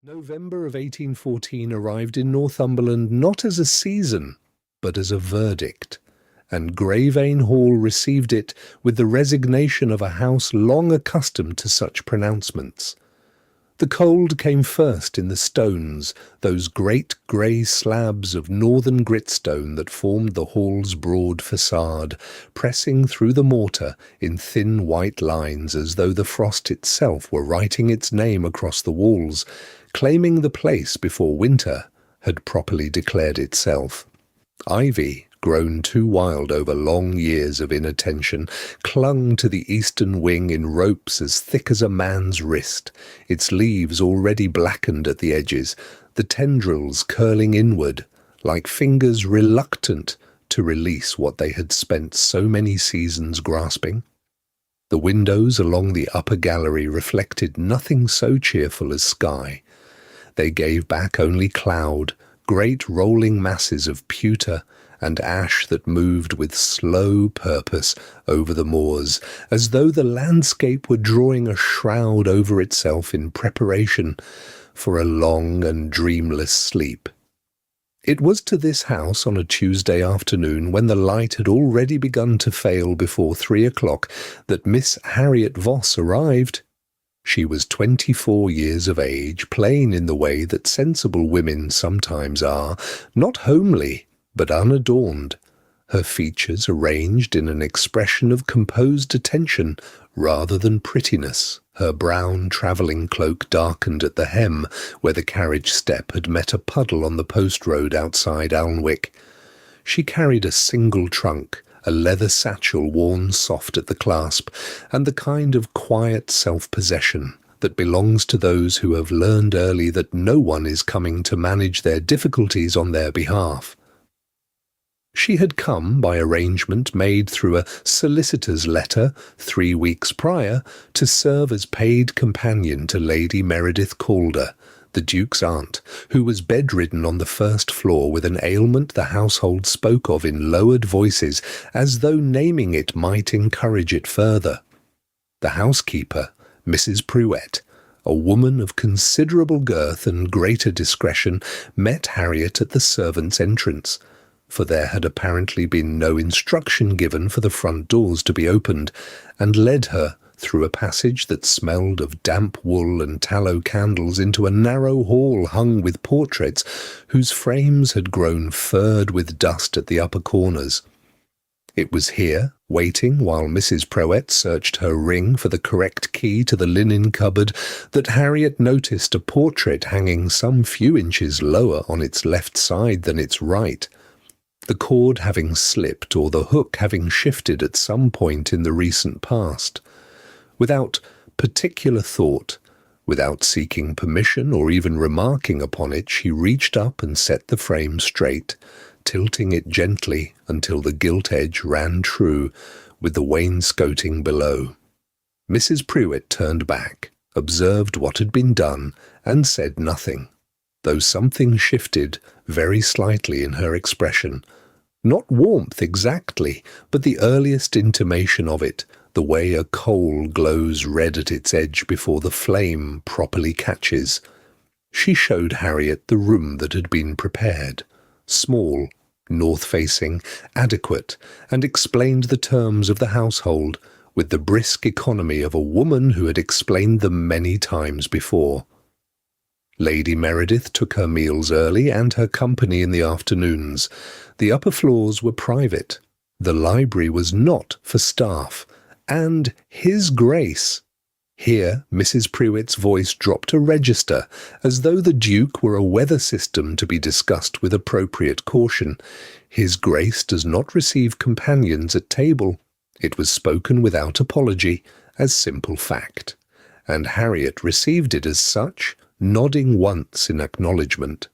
November of 1814 arrived in Northumberland not as a season, but as a verdict, and Greyvane Hall received it with the resignation of a house long accustomed to such pronouncements. The cold came first in the stones, those great grey slabs of northern gritstone that formed the hall's broad facade, pressing through the mortar in thin white lines as though the frost itself were writing its name across the walls, claiming the place before winter had properly declared itself. Ivy, grown too wild over long years of inattention, clung to the eastern wing in ropes as thick as a man's wrist, its leaves already blackened at the edges, the tendrils curling inward, like fingers reluctant to release what they had spent so many seasons grasping. The windows along the upper gallery reflected nothing so cheerful as sky. They gave back only cloud, great rolling masses of pewter and ash that moved with slow purpose over the moors, as though the landscape were drawing a shroud over itself in preparation for a long and dreamless sleep. It was to this house on a Tuesday afternoon, when the light had already begun to fail before 3 o'clock, that Miss Harriet Voss arrived. She was 24 years of age, plain in the way that sensible women sometimes are, not homely, but unadorned, her features arranged in an expression of composed attention rather than prettiness, her brown travelling cloak darkened at the hem where the carriage step had met a puddle on the post road outside Alnwick. She carried a single trunk, a leather satchel worn soft at the clasp, and the kind of quiet self-possession that belongs to those who have learned early that no one is coming to manage their difficulties on their behalf. She had come, by arrangement made through a solicitor's letter 3 weeks prior, to serve as paid companion to Lady Meredith Calder, the Duke's aunt, who was bedridden on the first floor with an ailment the household spoke of in lowered voices, as though naming it might encourage it further. The housekeeper, Mrs. Pruett, a woman of considerable girth and greater discretion, met Harriet at the servants' entrance, for there had apparently been no instruction given for the front doors to be opened, and led her through a passage that smelled of damp wool and tallow candles into a narrow hall hung with portraits whose frames had grown furred with dust at the upper corners. It was here, waiting while Mrs. Pruett searched her ring for the correct key to the linen cupboard, that Harriet noticed a portrait hanging some few inches lower on its left side than its right, the cord having slipped or the hook having shifted at some point in the recent past. Without particular thought, without seeking permission or even remarking upon it, she reached up and set the frame straight, tilting it gently until the gilt edge ran true with the wainscoting below. Mrs. Pruett turned back, observed what had been done, and said nothing, though something shifted very slightly in her expression. Not warmth exactly, but the earliest intimation of it, the way a coal glows red at its edge before the flame properly catches. She showed Harriet the room that had been prepared, small, north-facing, adequate, and explained the terms of the household with the brisk economy of a woman who had explained them many times before. Lady Meredith took her meals early and her company in the afternoons. The upper floors were private. The library was not for staff. And His Grace. Here Mrs. Pruett's voice dropped a register, as though the Duke were a weather system to be discussed with appropriate caution. His Grace does not receive companions at table. It was spoken without apology, as simple fact, and Harriet received it as such, nodding once in acknowledgment.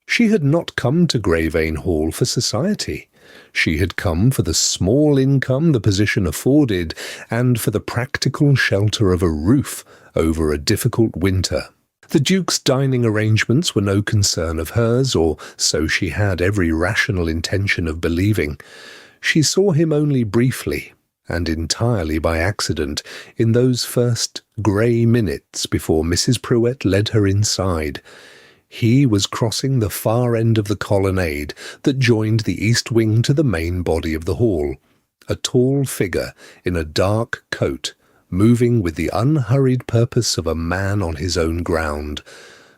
She had not come to Greyvane Hall for society. She had come for the small income the position afforded, and for the practical shelter of a roof over a difficult winter. The Duke's dining arrangements were no concern of hers, or so she had every rational intention of believing. She saw him only briefly, and entirely by accident, in those first grey minutes before Mrs. Pruett led her inside. He was crossing the far end of the colonnade that joined the east wing to the main body of the hall, a tall figure in a dark coat, moving with the unhurried purpose of a man on his own ground,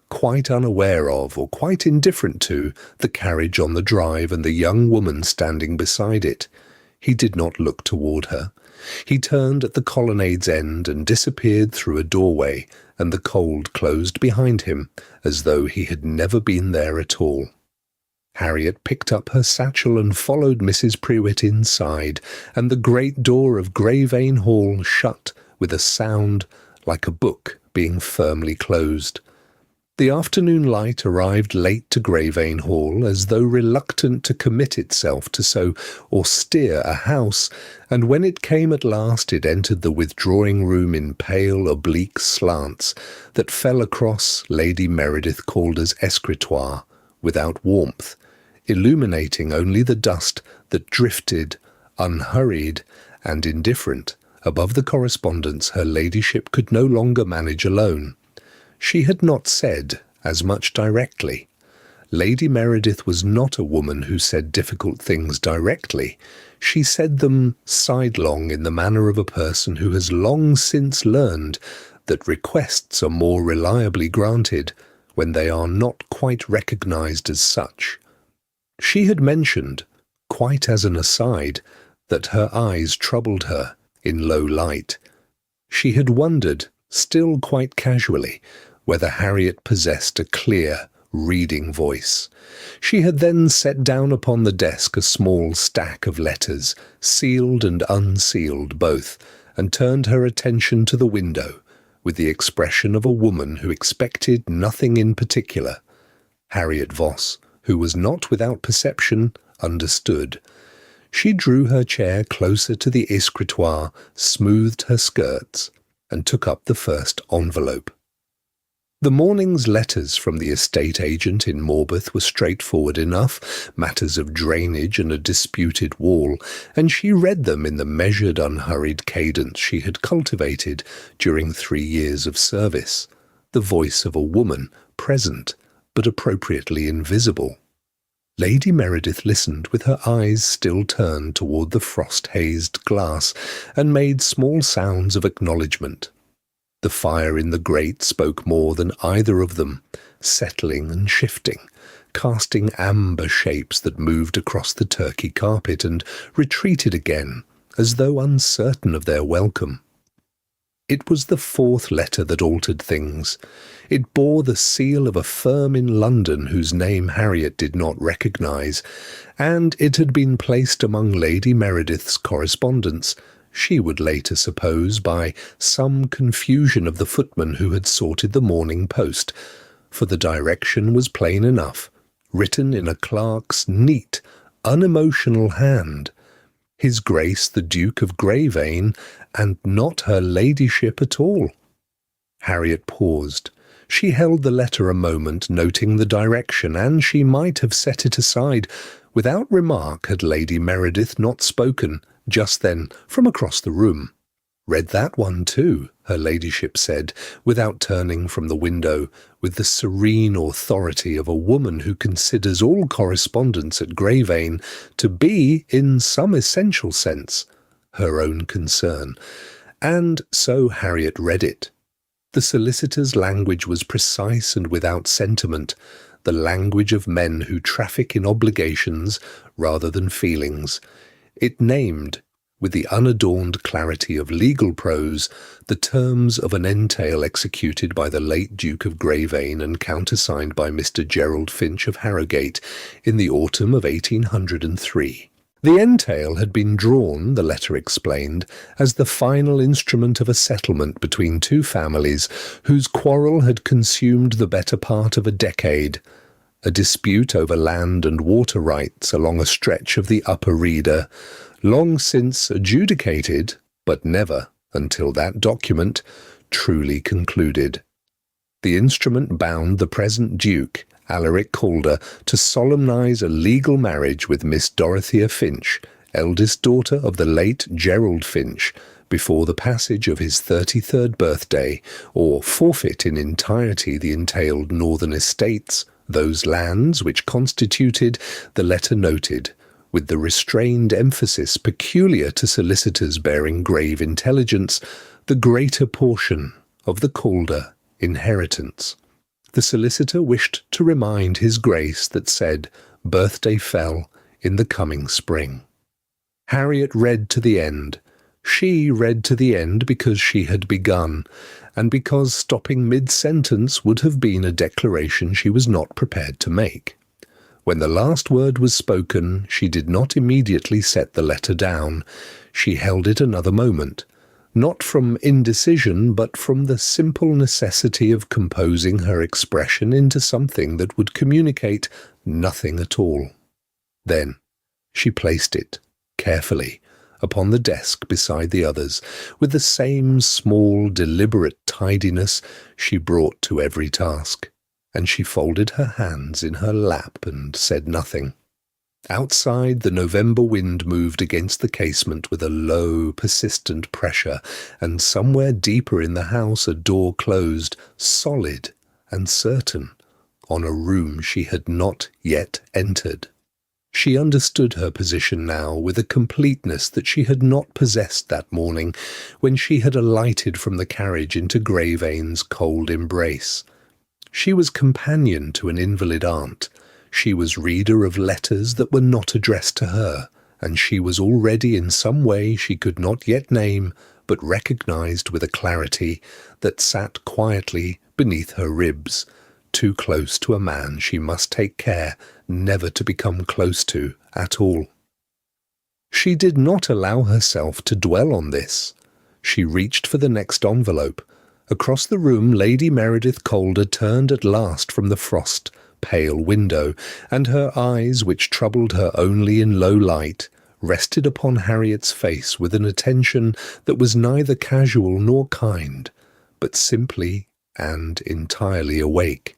quite unaware of or quite indifferent to the carriage on the drive and the young woman standing beside it. He did not look toward her. He turned at the colonnade's end and disappeared through a doorway, and the cold closed behind him, as though he had never been there at all. Harriet picked up her satchel and followed Mrs. Pruett inside, and the great door of Greyvane Hall shut with a sound like a book being firmly closed. The afternoon light arrived late to Greyvane Hall, as though reluctant to commit itself to so austere a house, and when it came at last it entered the withdrawing room in pale oblique slants that fell across Lady Meredith Calder's escritoire without warmth, illuminating only the dust that drifted, unhurried and indifferent, above the correspondence her ladyship could no longer manage alone. She had not said as much directly. Lady Meredith was not a woman who said difficult things directly. She said them sidelong in the manner of a person who has long since learned that requests are more reliably granted when they are not quite recognized as such. She had mentioned, quite as an aside, that her eyes troubled her in low light. She had wondered, still quite casually, whether Harriet possessed a clear, reading voice. She had then set down upon the desk a small stack of letters, sealed and unsealed both, and turned her attention to the window, with the expression of a woman who expected nothing in particular. Harriet Voss, who was not without perception, understood. She drew her chair closer to the escritoire, smoothed her skirts, and took up the first envelope. The morning's letters from the estate agent in Morpeth were straightforward enough, matters of drainage and a disputed wall, and she read them in the measured, unhurried cadence she had cultivated during 3 years of service, the voice of a woman, present, but appropriately invisible. Lady Meredith listened with her eyes still turned toward the frost-hazed glass, and made small sounds of acknowledgment. The fire in the grate spoke more than either of them, settling and shifting, casting amber shapes that moved across the Turkey carpet and retreated again, as though uncertain of their welcome. It was the 4th letter that altered things. It bore the seal of a firm in London whose name Harriet did not recognise, and it had been placed among Lady Meredith's correspondence, she would later suppose, by some confusion of the footman who had sorted the morning post, for the direction was plain enough, written in a clerk's neat, unemotional hand. His Grace the Duke of Greyvane, and not her ladyship at all. Harriet paused. She held the letter a moment, noting the direction, and she might have set it aside. Without remark had Lady Meredith not spoken, just then, from across the room. "Read that one too," her ladyship said, without turning from the window, with the serene authority of a woman who considers all correspondence at Greyvane to be, in some essential sense, her own concern. And so Harriet read it. The solicitor's language was precise and without sentiment, the language of men who traffic in obligations rather than feelings. It named, with the unadorned clarity of legal prose, the terms of an entail executed by the late Duke of Greyvane and countersigned by Mr. Gerald Finch of Harrogate in the autumn of 1803. The entail had been drawn, the letter explained, as the final instrument of a settlement between two families whose quarrel had consumed the better part of a decade, a dispute over land and water rights along a stretch of the Upper Reeder, long since adjudicated, but never, until that document, truly concluded. The instrument bound the present Duke, Alaric Calder, to solemnize a legal marriage with Miss Dorothea Finch, eldest daughter of the late Gerald Finch, before the passage of his 33rd birthday, or forfeit in entirety the entailed northern estates, those lands which constituted, the letter noted, with the restrained emphasis peculiar to solicitors bearing grave intelligence, the greater portion of the Calder inheritance. The solicitor wished to remind his Grace that said birthday fell in the coming spring. Harriet read to the end. She read to the end because she had begun, and because stopping mid-sentence would have been a declaration she was not prepared to make. When the last word was spoken, she did not immediately set the letter down. She held it another moment, not from indecision, but from the simple necessity of composing her expression into something that would communicate nothing at all. Then she placed it, carefully, upon the desk beside the others, with the same small, deliberate tidiness she brought to every task, and she folded her hands in her lap and said nothing. Outside, the November wind moved against the casement with a low, persistent pressure, and somewhere deeper in the house a door closed, solid and certain, on a room she had not yet entered. She understood her position now with a completeness that she had not possessed that morning when she had alighted from the carriage into Greyvane's cold embrace. She was companion to an invalid aunt. She was reader of letters that were not addressed to her, and she was already in some way she could not yet name, but recognized with a clarity that sat quietly beneath her ribs, too close to a man she must take care never to become close to at all. She did not allow herself to dwell on this. She reached for the next envelope. Across the room Lady Meredith Calder turned at last from the frost-pale window, and her eyes, which troubled her only in low light, rested upon Harriet's face with an attention that was neither casual nor kind, but simply and entirely awake.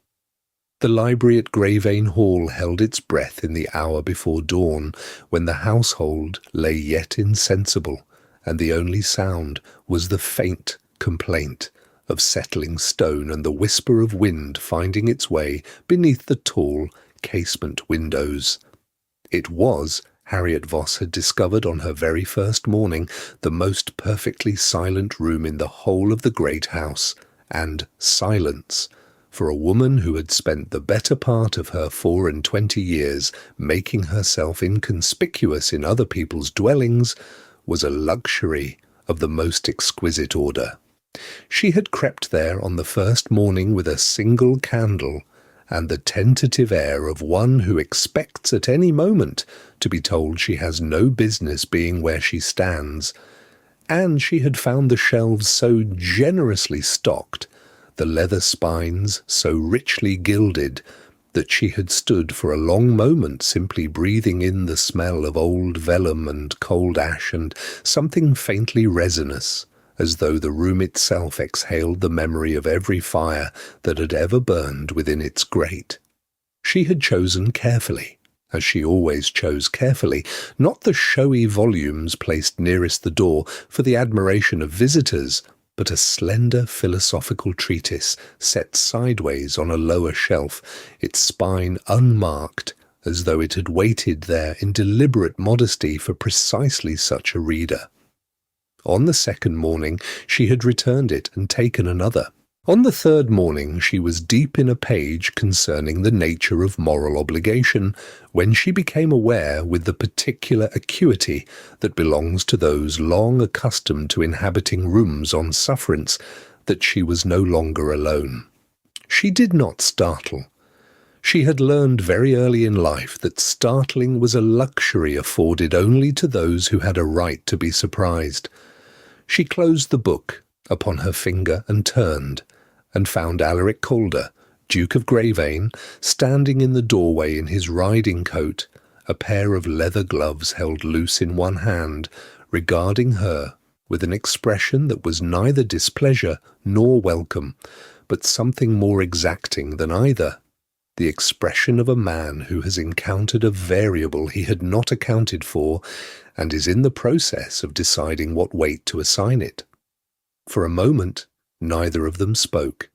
The library at Greyvane Hall held its breath in the hour before dawn, when the household lay yet insensible, and the only sound was the faint complaint of settling stone and the whisper of wind finding its way beneath the tall casement windows. It was, Harriet Voss had discovered on her very first morning, the most perfectly silent room in the whole of the great house, and silence, for a woman who had spent the better part of her 24 years making herself inconspicuous in other people's dwellings, was a luxury of the most exquisite order. She had crept there on the first morning with a single candle, and the tentative air of one who expects at any moment to be told she has no business being where she stands, and she had found the shelves so generously stocked, the leather spines so richly gilded, that she had stood for a long moment simply breathing in the smell of old vellum and cold ash and something faintly resinous, as though the room itself exhaled the memory of every fire that had ever burned within its grate. She had chosen carefully, as she always chose carefully, not the showy volumes placed nearest the door for the admiration of visitors, but a slender philosophical treatise set sideways on a lower shelf, its spine unmarked, as though it had waited there in deliberate modesty for precisely such a reader. On the second morning she had returned it and taken another. On the third morning she was deep in a page concerning the nature of moral obligation, when she became aware, with the particular acuity that belongs to those long accustomed to inhabiting rooms on sufferance, that she was no longer alone. She did not startle. She had learned very early in life that startling was a luxury afforded only to those who had a right to be surprised. She closed the book upon her finger and turned, and found Alaric Calder, Duke of Greyvane, standing in the doorway in his riding-coat, a pair of leather gloves held loose in one hand, regarding her with an expression that was neither displeasure nor welcome, but something more exacting than either. the expression of a man who has encountered a variable he had not accounted for and is in the process of deciding what weight to assign it. For a moment, neither of them spoke.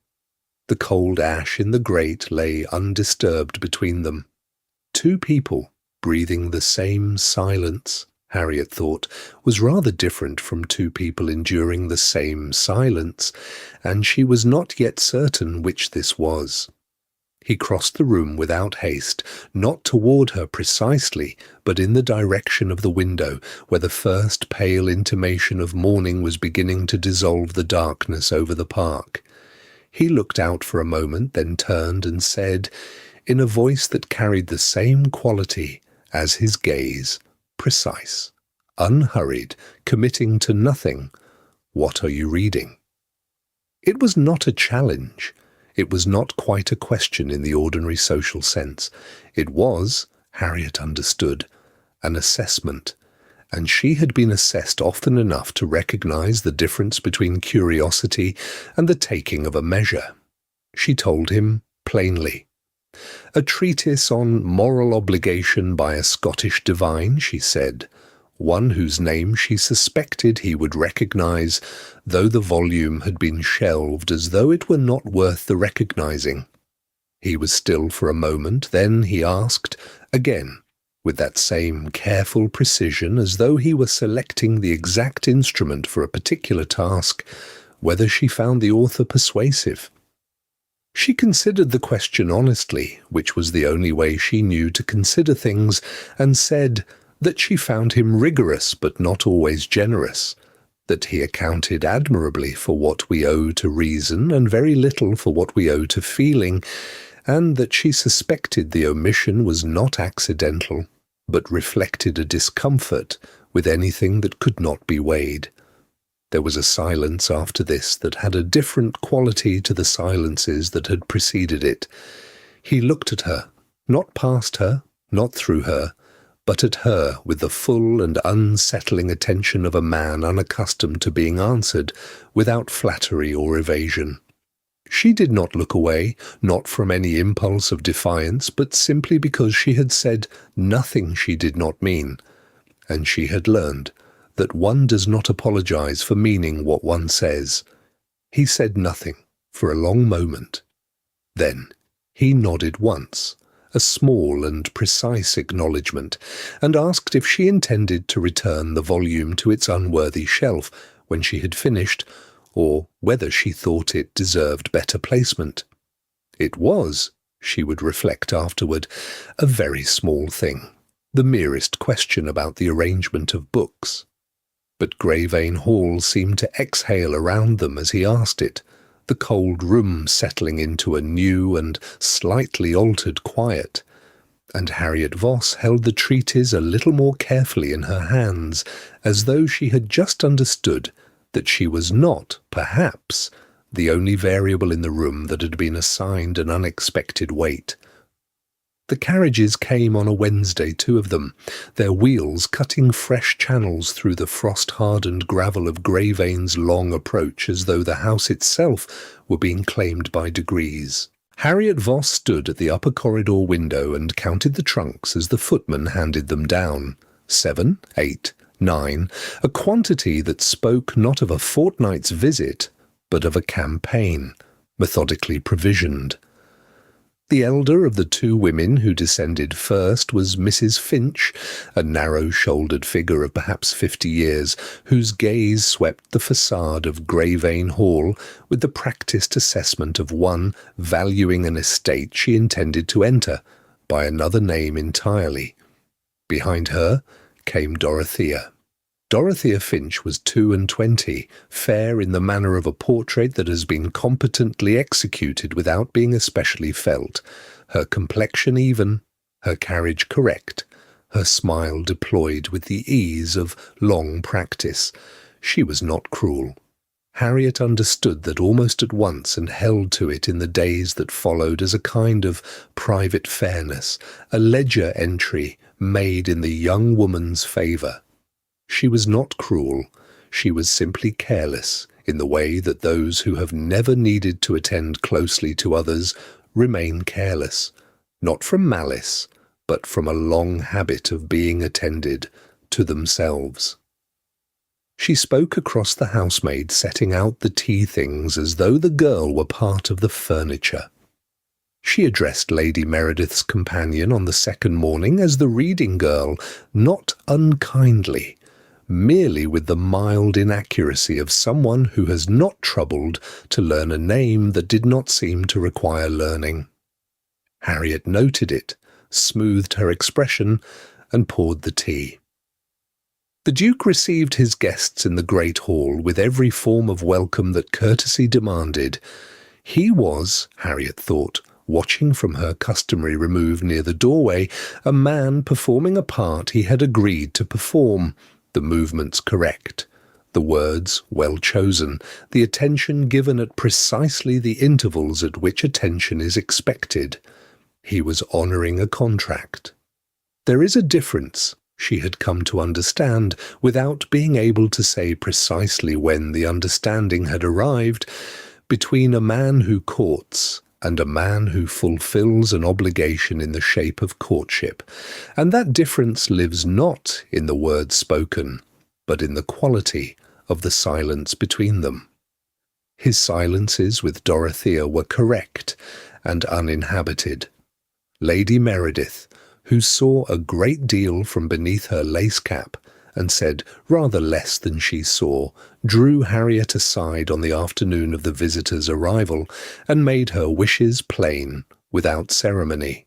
The cold ash in the grate lay undisturbed between them. Two people, breathing the same silence, Harriet thought, was rather different from two people enduring the same silence, and she was not yet certain which this was. He crossed the room without haste, not toward her precisely, but in the direction of the window, where the first pale intimation of morning was beginning to dissolve the darkness over the park. He looked out for a moment, then turned and said, in a voice that carried the same quality as his gaze, precise, unhurried, committing to nothing, "What are you reading?" It was not a challenge. It was not quite a question in the ordinary social sense. It was, Harriet understood, an assessment, and she had been assessed often enough to recognize the difference between curiosity and the taking of a measure. She told him plainly. A treatise on moral obligation by a Scottish divine, she said, one whose name she suspected he would recognize, though the volume had been shelved as though it were not worth the recognizing. He was still for a moment, then he asked, again, with that same careful precision as though he were selecting the exact instrument for a particular task, whether she found the author persuasive. She considered the question honestly, which was the only way she knew to consider things, and said that she found him rigorous but not always generous, that he accounted admirably for what we owe to reason and very little for what we owe to feeling, and that she suspected the omission was not accidental, but reflected a discomfort with anything that could not be weighed. There was a silence after this that had a different quality to the silences that had preceded it. He looked at her, not past her, not through her, but at her with the full and unsettling attention of a man unaccustomed to being answered without flattery or evasion. She did not look away, not from any impulse of defiance, but simply because she had said nothing she did not mean, and she had learned that one does not apologize for meaning what one says. He said nothing for a long moment. Then he nodded once, a small and precise acknowledgment, and asked if she intended to return the volume to its unworthy shelf when she had finished, or whether she thought it deserved better placement. It was, she would reflect afterward, a very small thing, the merest question about the arrangement of books. But Greyvane Hall seemed to exhale around them as he asked it, the cold room settling into a new and slightly altered quiet, and Harriet Voss held the treatise a little more carefully in her hands, as though she had just understood that she was not, perhaps, the only variable in the room that had been assigned an unexpected weight. The carriages came on a Wednesday, two of them, their wheels cutting fresh channels through the frost-hardened gravel of Greyvane's long approach as though the house itself were being claimed by degrees. Harriet Voss stood at the upper corridor window and counted the trunks as the footman handed them down. 7, 8, 9, a quantity that spoke not of a fortnight's visit, but of a campaign, methodically provisioned. The elder of the two women who descended first was Mrs. Finch, a narrow-shouldered figure of perhaps 50 years, whose gaze swept the facade of Greyvane Hall with the practised assessment of one valuing an estate she intended to enter by another name entirely. Behind her came Dorothea. Dorothea Finch was 22, fair in the manner of a portrait that has been competently executed without being especially felt, her complexion even, her carriage correct, her smile deployed with the ease of long practice. She was not cruel. Harriet understood that almost at once and held to it in the days that followed as a kind of private fairness, a ledger entry made in the young woman's favour. She was not cruel, she was simply careless in the way that those who have never needed to attend closely to others remain careless, not from malice, but from a long habit of being attended to themselves. She spoke across the housemaid, setting out the tea things as though the girl were part of the furniture. She addressed Lady Meredith's companion on the second morning as the reading girl, not unkindly, merely with the mild inaccuracy of someone who has not troubled to learn a name that did not seem to require learning. Harriet noted it, smoothed her expression, and poured the tea. The Duke received his guests in the great hall with every form of welcome that courtesy demanded. He was, Harriet thought, watching from her customary remove near the doorway, a man performing a part he had agreed to perform, the movements correct, the words well chosen, the attention given at precisely the intervals at which attention is expected. He was honouring a contract. There is a difference, she had come to understand, without being able to say precisely when the understanding had arrived, between a man who courts and a man who fulfills an obligation in the shape of courtship, and that difference lives not in the words spoken, but in the quality of the silence between them. His silences with Dorothea were correct and uninhabited. Lady Meredith, who saw a great deal from beneath her lace cap, and said rather less than she saw, drew Harriet aside on the afternoon of the visitor's arrival, and made her wishes plain, without ceremony.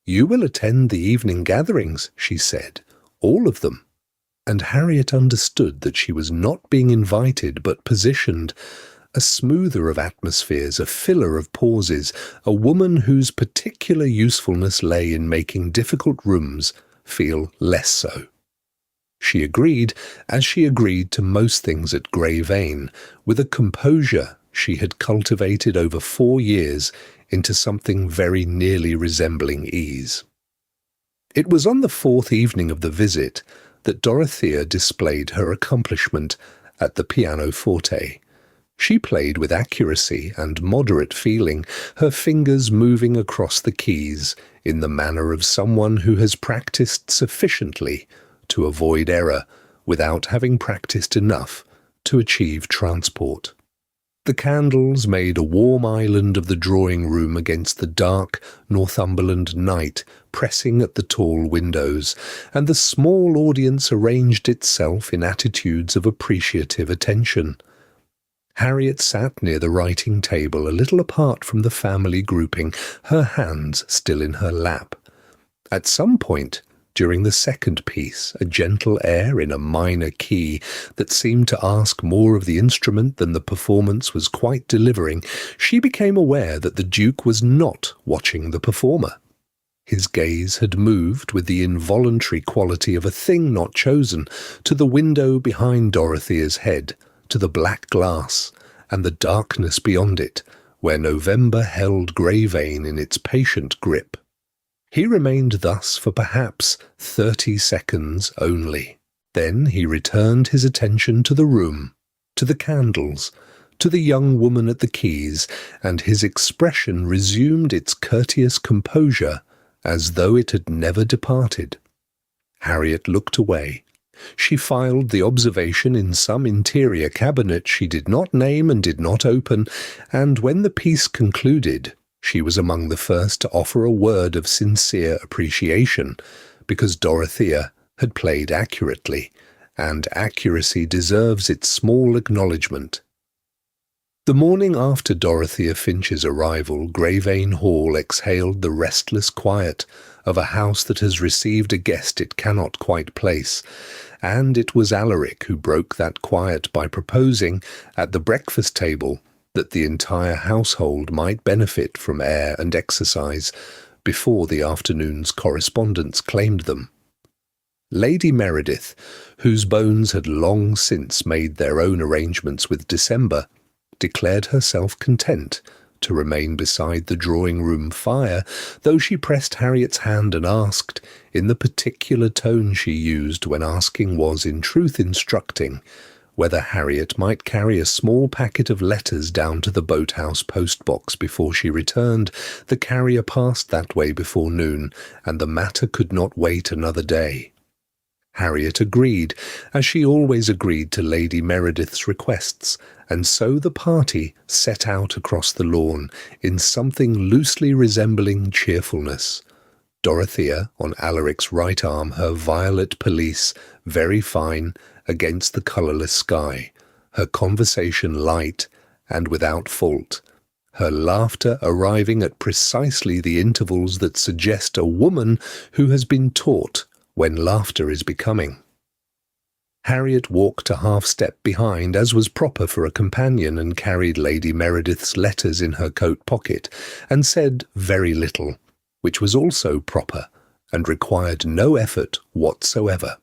"You will attend the evening gatherings," she said, "all of them." And Harriet understood that she was not being invited but positioned, a smoother of atmospheres, a filler of pauses, a woman whose particular usefulness lay in making difficult rooms feel less so. She agreed, as she agreed to most things at Greyvane, with a composure she had cultivated over 4 years into something very nearly resembling ease. It was on the 4th evening of the visit that Dorothea displayed her accomplishment at the pianoforte. She played with accuracy and moderate feeling, her fingers moving across the keys in the manner of someone who has practised sufficiently to avoid error without having practised enough to achieve transport. The candles made a warm island of the drawing-room against the dark Northumberland night pressing at the tall windows, and the small audience arranged itself in attitudes of appreciative attention. Harriet sat near the writing table, a little apart from the family grouping, her hands still in her lap. At some point during the second piece, a gentle air in a minor key that seemed to ask more of the instrument than the performance was quite delivering, she became aware that the Duke was not watching the performer. His gaze had moved with the involuntary quality of a thing not chosen to the window behind Dorothea's head, to the black glass, and the darkness beyond it, where November held Greyvane in its patient grip. He remained thus for perhaps 30 seconds only. Then he returned his attention to the room, to the candles, to the young woman at the keys, and his expression resumed its courteous composure as though it had never departed. Harriet looked away. She filed the observation in some interior cabinet she did not name and did not open, and when the piece concluded, she was among the first to offer a word of sincere appreciation, because Dorothea had played accurately, and accuracy deserves its small acknowledgment. The morning after Dorothea Finch's arrival, Greyvane Hall exhaled the restless quiet of a house that has received a guest it cannot quite place, and it was Alaric who broke that quiet by proposing, at the breakfast table, that the entire household might benefit from air and exercise before the afternoon's correspondence claimed them. Lady Meredith, whose bones had long since made their own arrangements with December, declared herself content to remain beside the drawing-room fire, though she pressed Harriet's hand and asked, in the particular tone she used when asking was in truth instructing, whether Harriet might carry a small packet of letters down to the boathouse post-box before she returned. The carrier passed that way before noon, and the matter could not wait another day. Harriet agreed, as she always agreed to Lady Meredith's requests, and so the party set out across the lawn in something loosely resembling cheerfulness. Dorothea on Alaric's right arm, her violet pelisse, very fine, against the colourless sky, her conversation light and without fault, her laughter arriving at precisely the intervals that suggest a woman who has been taught when laughter is becoming. Harriet walked a half-step behind, as was proper for a companion, and carried Lady Meredith's letters in her coat pocket, and said very little, which was also proper, and required no effort whatsoever.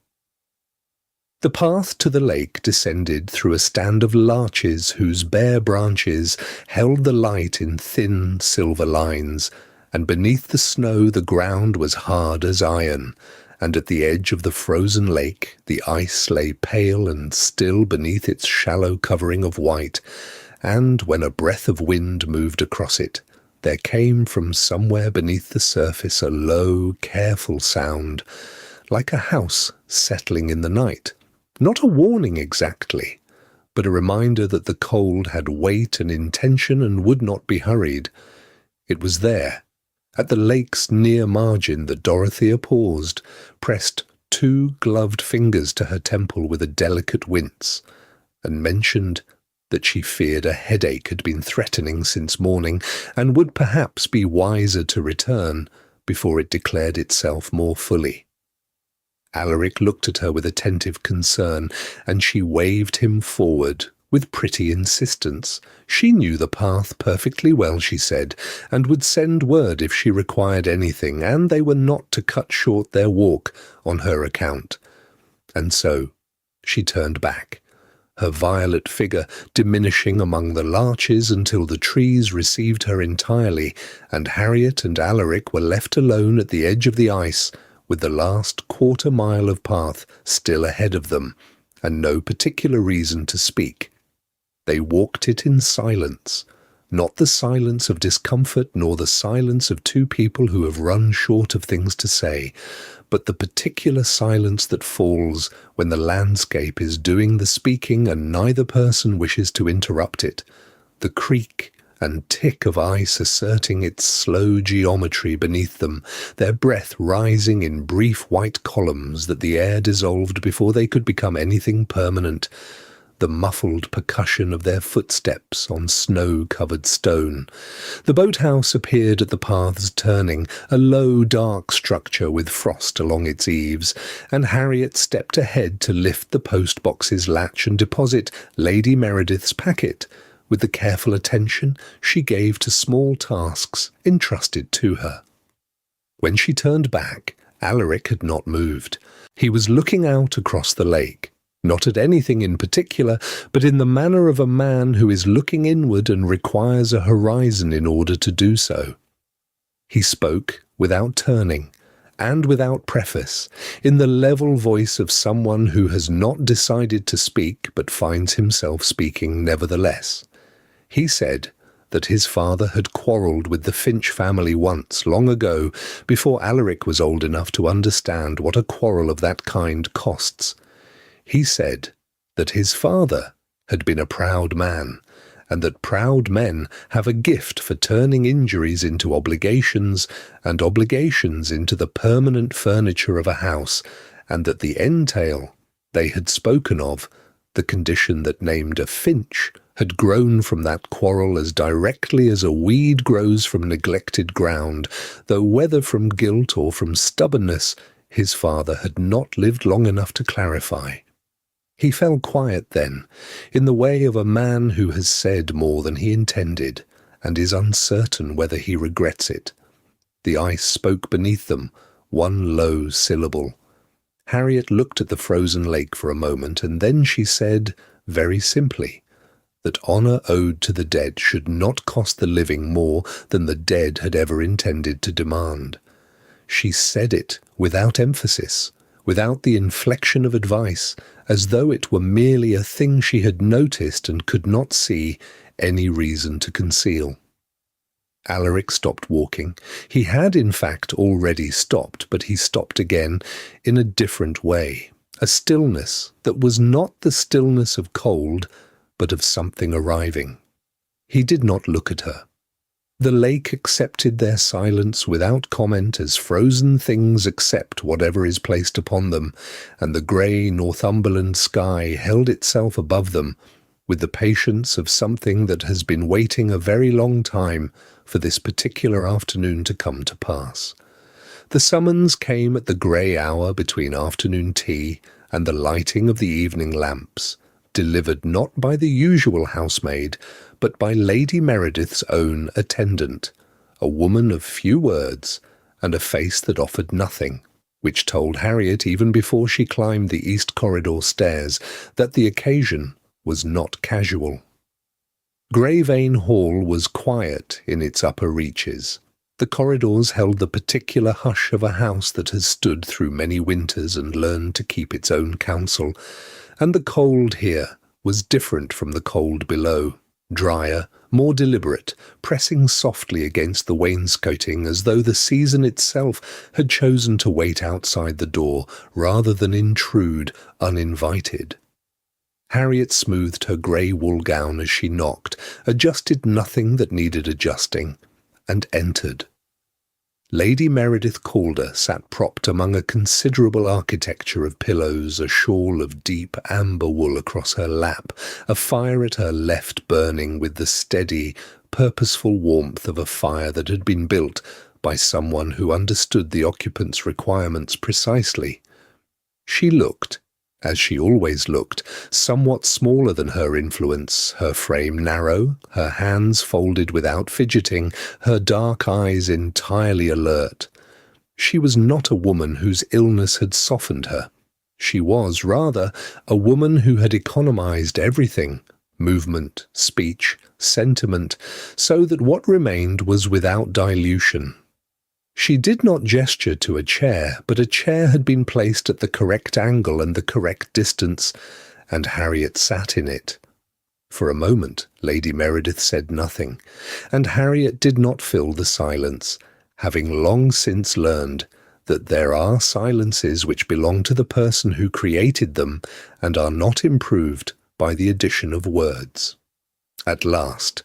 The path to the lake descended through a stand of larches whose bare branches held the light in thin silver lines, and beneath the snow the ground was hard as iron, and at the edge of the frozen lake the ice lay pale and still beneath its shallow covering of white, and when a breath of wind moved across it, there came from somewhere beneath the surface a low, careful sound, like a house settling in the night. Not a warning exactly, but a reminder that the cold had weight and intention and would not be hurried. It was there, at the lake's near margin, that Dorothea paused, pressed 2 gloved fingers to her temple with a delicate wince, and mentioned that she feared a headache had been threatening since morning, and would perhaps be wiser to return before it declared itself more fully. Alaric looked at her with attentive concern, and she waved him forward with pretty insistence. She knew the path perfectly well, she said, and would send word if she required anything, and they were not to cut short their walk on her account. And so she turned back, her violet figure diminishing among the larches until the trees received her entirely, and Harriet and Alaric were left alone at the edge of the ice, with the last quarter-mile of path still ahead of them, and no particular reason to speak. They walked it in silence, not the silence of discomfort nor the silence of 2 people who have run short of things to say, but the particular silence that falls when the landscape is doing the speaking and neither person wishes to interrupt it, the creak and tick of ice asserting its slow geometry beneath them, their breath rising in brief white columns that the air dissolved before they could become anything permanent, the muffled percussion of their footsteps on snow-covered stone. The boathouse appeared at the path's turning, a low, dark structure with frost along its eaves, and Harriet stepped ahead to lift the post-box's latch and deposit Lady Meredith's packet, with the careful attention she gave to small tasks entrusted to her. When she turned back, Alaric had not moved. He was looking out across the lake, not at anything in particular, but in the manner of a man who is looking inward and requires a horizon in order to do so. He spoke without turning, and without preface, in the level voice of someone who has not decided to speak but finds himself speaking nevertheless. He said that his father had quarrelled with the Finch family once, long ago, before Alaric was old enough to understand what a quarrel of that kind costs. He said that his father had been a proud man, and that proud men have a gift for turning injuries into obligations, and obligations into the permanent furniture of a house, and that the entail they had spoken of, the condition that named a Finch, had grown from that quarrel as directly as a weed grows from neglected ground, though whether from guilt or from stubbornness, his father had not lived long enough to clarify. He fell quiet then, in the way of a man who has said more than he intended, and is uncertain whether he regrets it. The ice spoke beneath them, one low syllable. Harriet looked at the frozen lake for a moment, and then she said, very simply, that honour owed to the dead should not cost the living more than the dead had ever intended to demand. She said it without emphasis, without the inflection of advice, as though it were merely a thing she had noticed and could not see any reason to conceal. Alaric stopped walking. He had, in fact, already stopped, but he stopped again in a different way, a stillness that was not the stillness of cold, but of something arriving. He did not look at her. The lake accepted their silence without comment as frozen things accept whatever is placed upon them, and the grey Northumberland sky held itself above them with the patience of something that has been waiting a very long time for this particular afternoon to come to pass. The summons came at the grey hour between afternoon tea and the lighting of the evening lamps, delivered not by the usual housemaid, but by Lady Meredith's own attendant, a woman of few words and a face that offered nothing, which told Harriet even before she climbed the east corridor stairs that the occasion was not casual. Greyvane Hall was quiet in its upper reaches. The corridors held the particular hush of a house that has stood through many winters and learned to keep its own counsel, and the cold here was different from the cold below, drier, more deliberate, pressing softly against the wainscoting as though the season itself had chosen to wait outside the door rather than intrude uninvited. Harriet smoothed her grey wool gown as she knocked, adjusted nothing that needed adjusting, and entered. Lady Meredith Calder sat propped among a considerable architecture of pillows, a shawl of deep amber wool across her lap, a fire at her left burning with the steady, purposeful warmth of a fire that had been built by someone who understood the occupant's requirements precisely. She looked, as she always looked, somewhat smaller than her influence, her frame narrow, her hands folded without fidgeting, her dark eyes entirely alert. She was not a woman whose illness had softened her. She was, rather, a woman who had economized everything, movement, speech, sentiment, so that what remained was without dilution. She did not gesture to a chair, but a chair had been placed at the correct angle and the correct distance, and Harriet sat in it. For a moment Lady Meredith said nothing, and Harriet did not fill the silence, having long since learned that there are silences which belong to the person who created them and are not improved by the addition of words. At last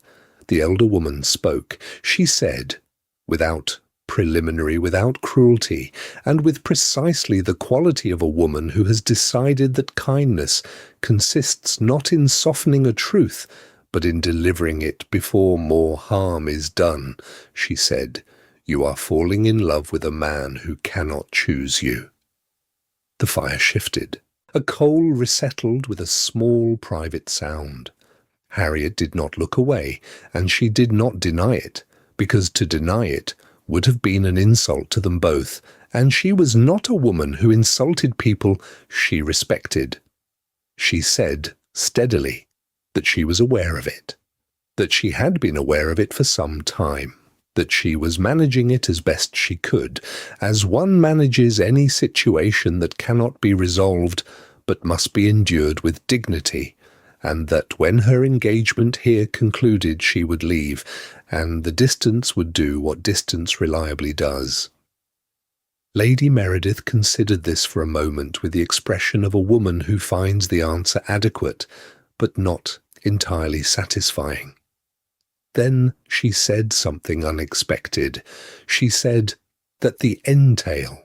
the elder woman spoke. She said, without preliminary, without cruelty, and with precisely the quality of a woman who has decided that kindness consists not in softening a truth, but in delivering it before more harm is done, she said, "You are falling in love with a man who cannot choose you." The fire shifted. A coal resettled with a small private sound. Harriet did not look away, and she did not deny it, because to deny it would have been an insult to them both, and she was not a woman who insulted people she respected. She said, steadily, that she was aware of it, that she had been aware of it for some time, that she was managing it as best she could, as one manages any situation that cannot be resolved but must be endured with dignity, and that when her engagement here concluded she would leave, and the distance would do what distance reliably does. Lady Meredith considered this for a moment with the expression of a woman who finds the answer adequate, but not entirely satisfying. Then she said something unexpected. She said that the entail,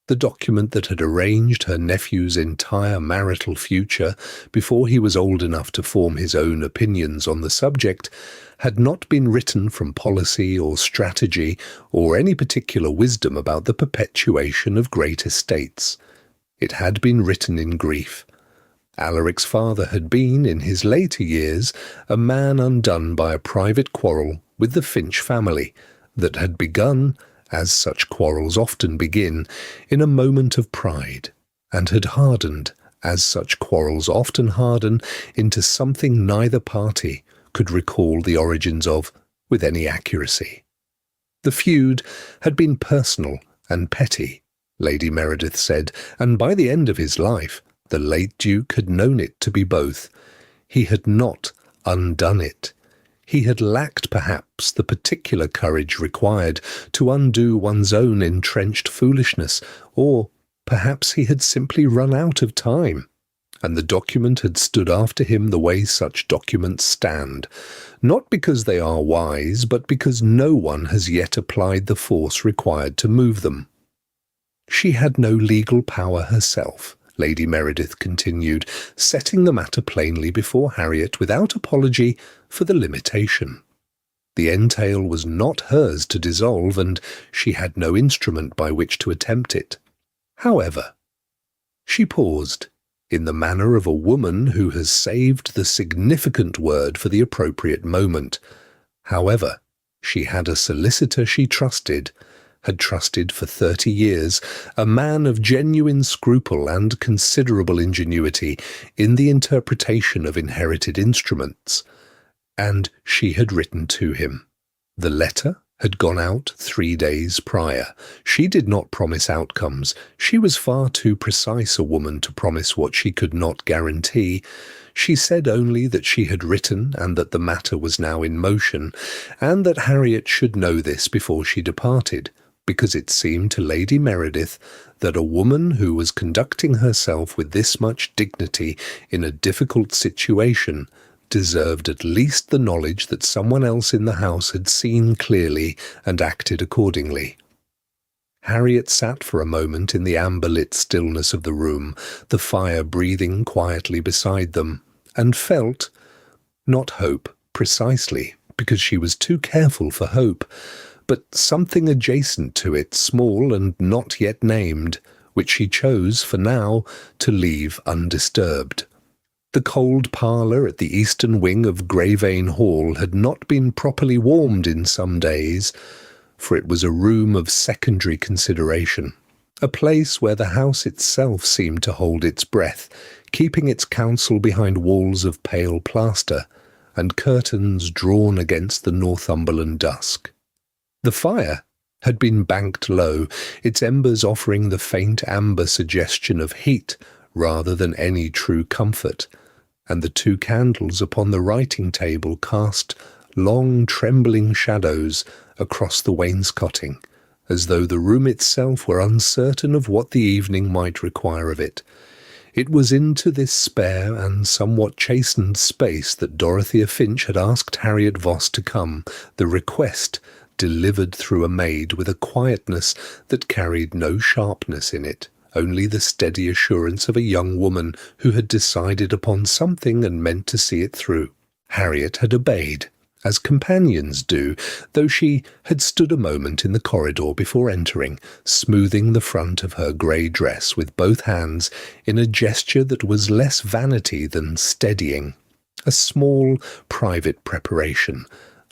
the document that had arranged her nephew's entire marital future before he was old enough to form his own opinions on the subject, had not been written from policy or strategy or any particular wisdom about the perpetuation of great estates. It had been written in grief. Alaric's father had been, in his later years, a man undone by a private quarrel with the Finch family that had begun, as such quarrels often begin, in a moment of pride, and had hardened, as such quarrels often harden, into something neither party could recall the origins of with any accuracy. The feud had been personal and petty, Lady Meredith said, and by the end of his life, the late Duke had known it to be both. He had not undone it. He had lacked, perhaps, the particular courage required to undo one's own entrenched foolishness, or perhaps he had simply run out of time, and the document had stood after him the way such documents stand, not because they are wise, but because no one has yet applied the force required to move them. She had no legal power herself, Lady Meredith continued, setting the matter plainly before Harriet without apology for the limitation. The entail was not hers to dissolve, and she had no instrument by which to attempt it. However, she paused, in the manner of a woman who has saved the significant word for the appropriate moment. However, she had a solicitor she trusted, had trusted for 30 years, a man of genuine scruple and considerable ingenuity in the interpretation of inherited instruments, and she had written to him. The letter had gone out 3 days prior. She did not promise outcomes. She was far too precise a woman to promise what she could not guarantee. She said only that she had written and that the matter was now in motion, and that Harriet should know this before she departed, because it seemed to Lady Meredith that a woman who was conducting herself with this much dignity in a difficult situation deserved at least the knowledge that someone else in the house had seen clearly and acted accordingly. Harriet sat for a moment in the amber-lit stillness of the room, the fire breathing quietly beside them, and felt, not hope precisely, because she was too careful for hope, but something adjacent to it, small and not yet named, which she chose, for now, to leave undisturbed. The cold parlour at the eastern wing of Greyvane Hall had not been properly warmed in some days, for it was a room of secondary consideration, a place where the house itself seemed to hold its breath, keeping its counsel behind walls of pale plaster and curtains drawn against the Northumberland dusk. The fire had been banked low, its embers offering the faint amber suggestion of heat rather than any true comfort, and the 2 candles upon the writing table cast long trembling shadows across the wainscoting, as though the room itself were uncertain of what the evening might require of it. It was into this spare and somewhat chastened space that Dorothea Finch had asked Harriet Voss to come, the request delivered through a maid with a quietness that carried no sharpness in it, only the steady assurance of a young woman who had decided upon something and meant to see it through. Harriet had obeyed, as companions do, though she had stood a moment in the corridor before entering, smoothing the front of her grey dress with both hands in a gesture that was less vanity than steadying, a small private preparation,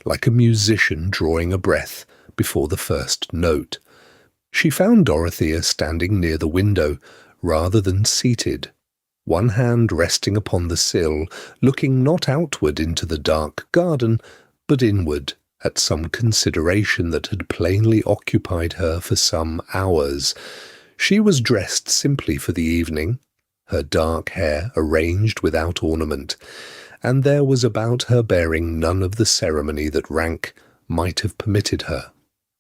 like a musician drawing a breath before the first note. She found Dorothea standing near the window, rather than seated, one hand resting upon the sill, looking not outward into the dark garden, but inward at some consideration that had plainly occupied her for some hours. She was dressed simply for the evening, her dark hair arranged without ornament, and there was about her bearing none of the ceremony that rank might have permitted her.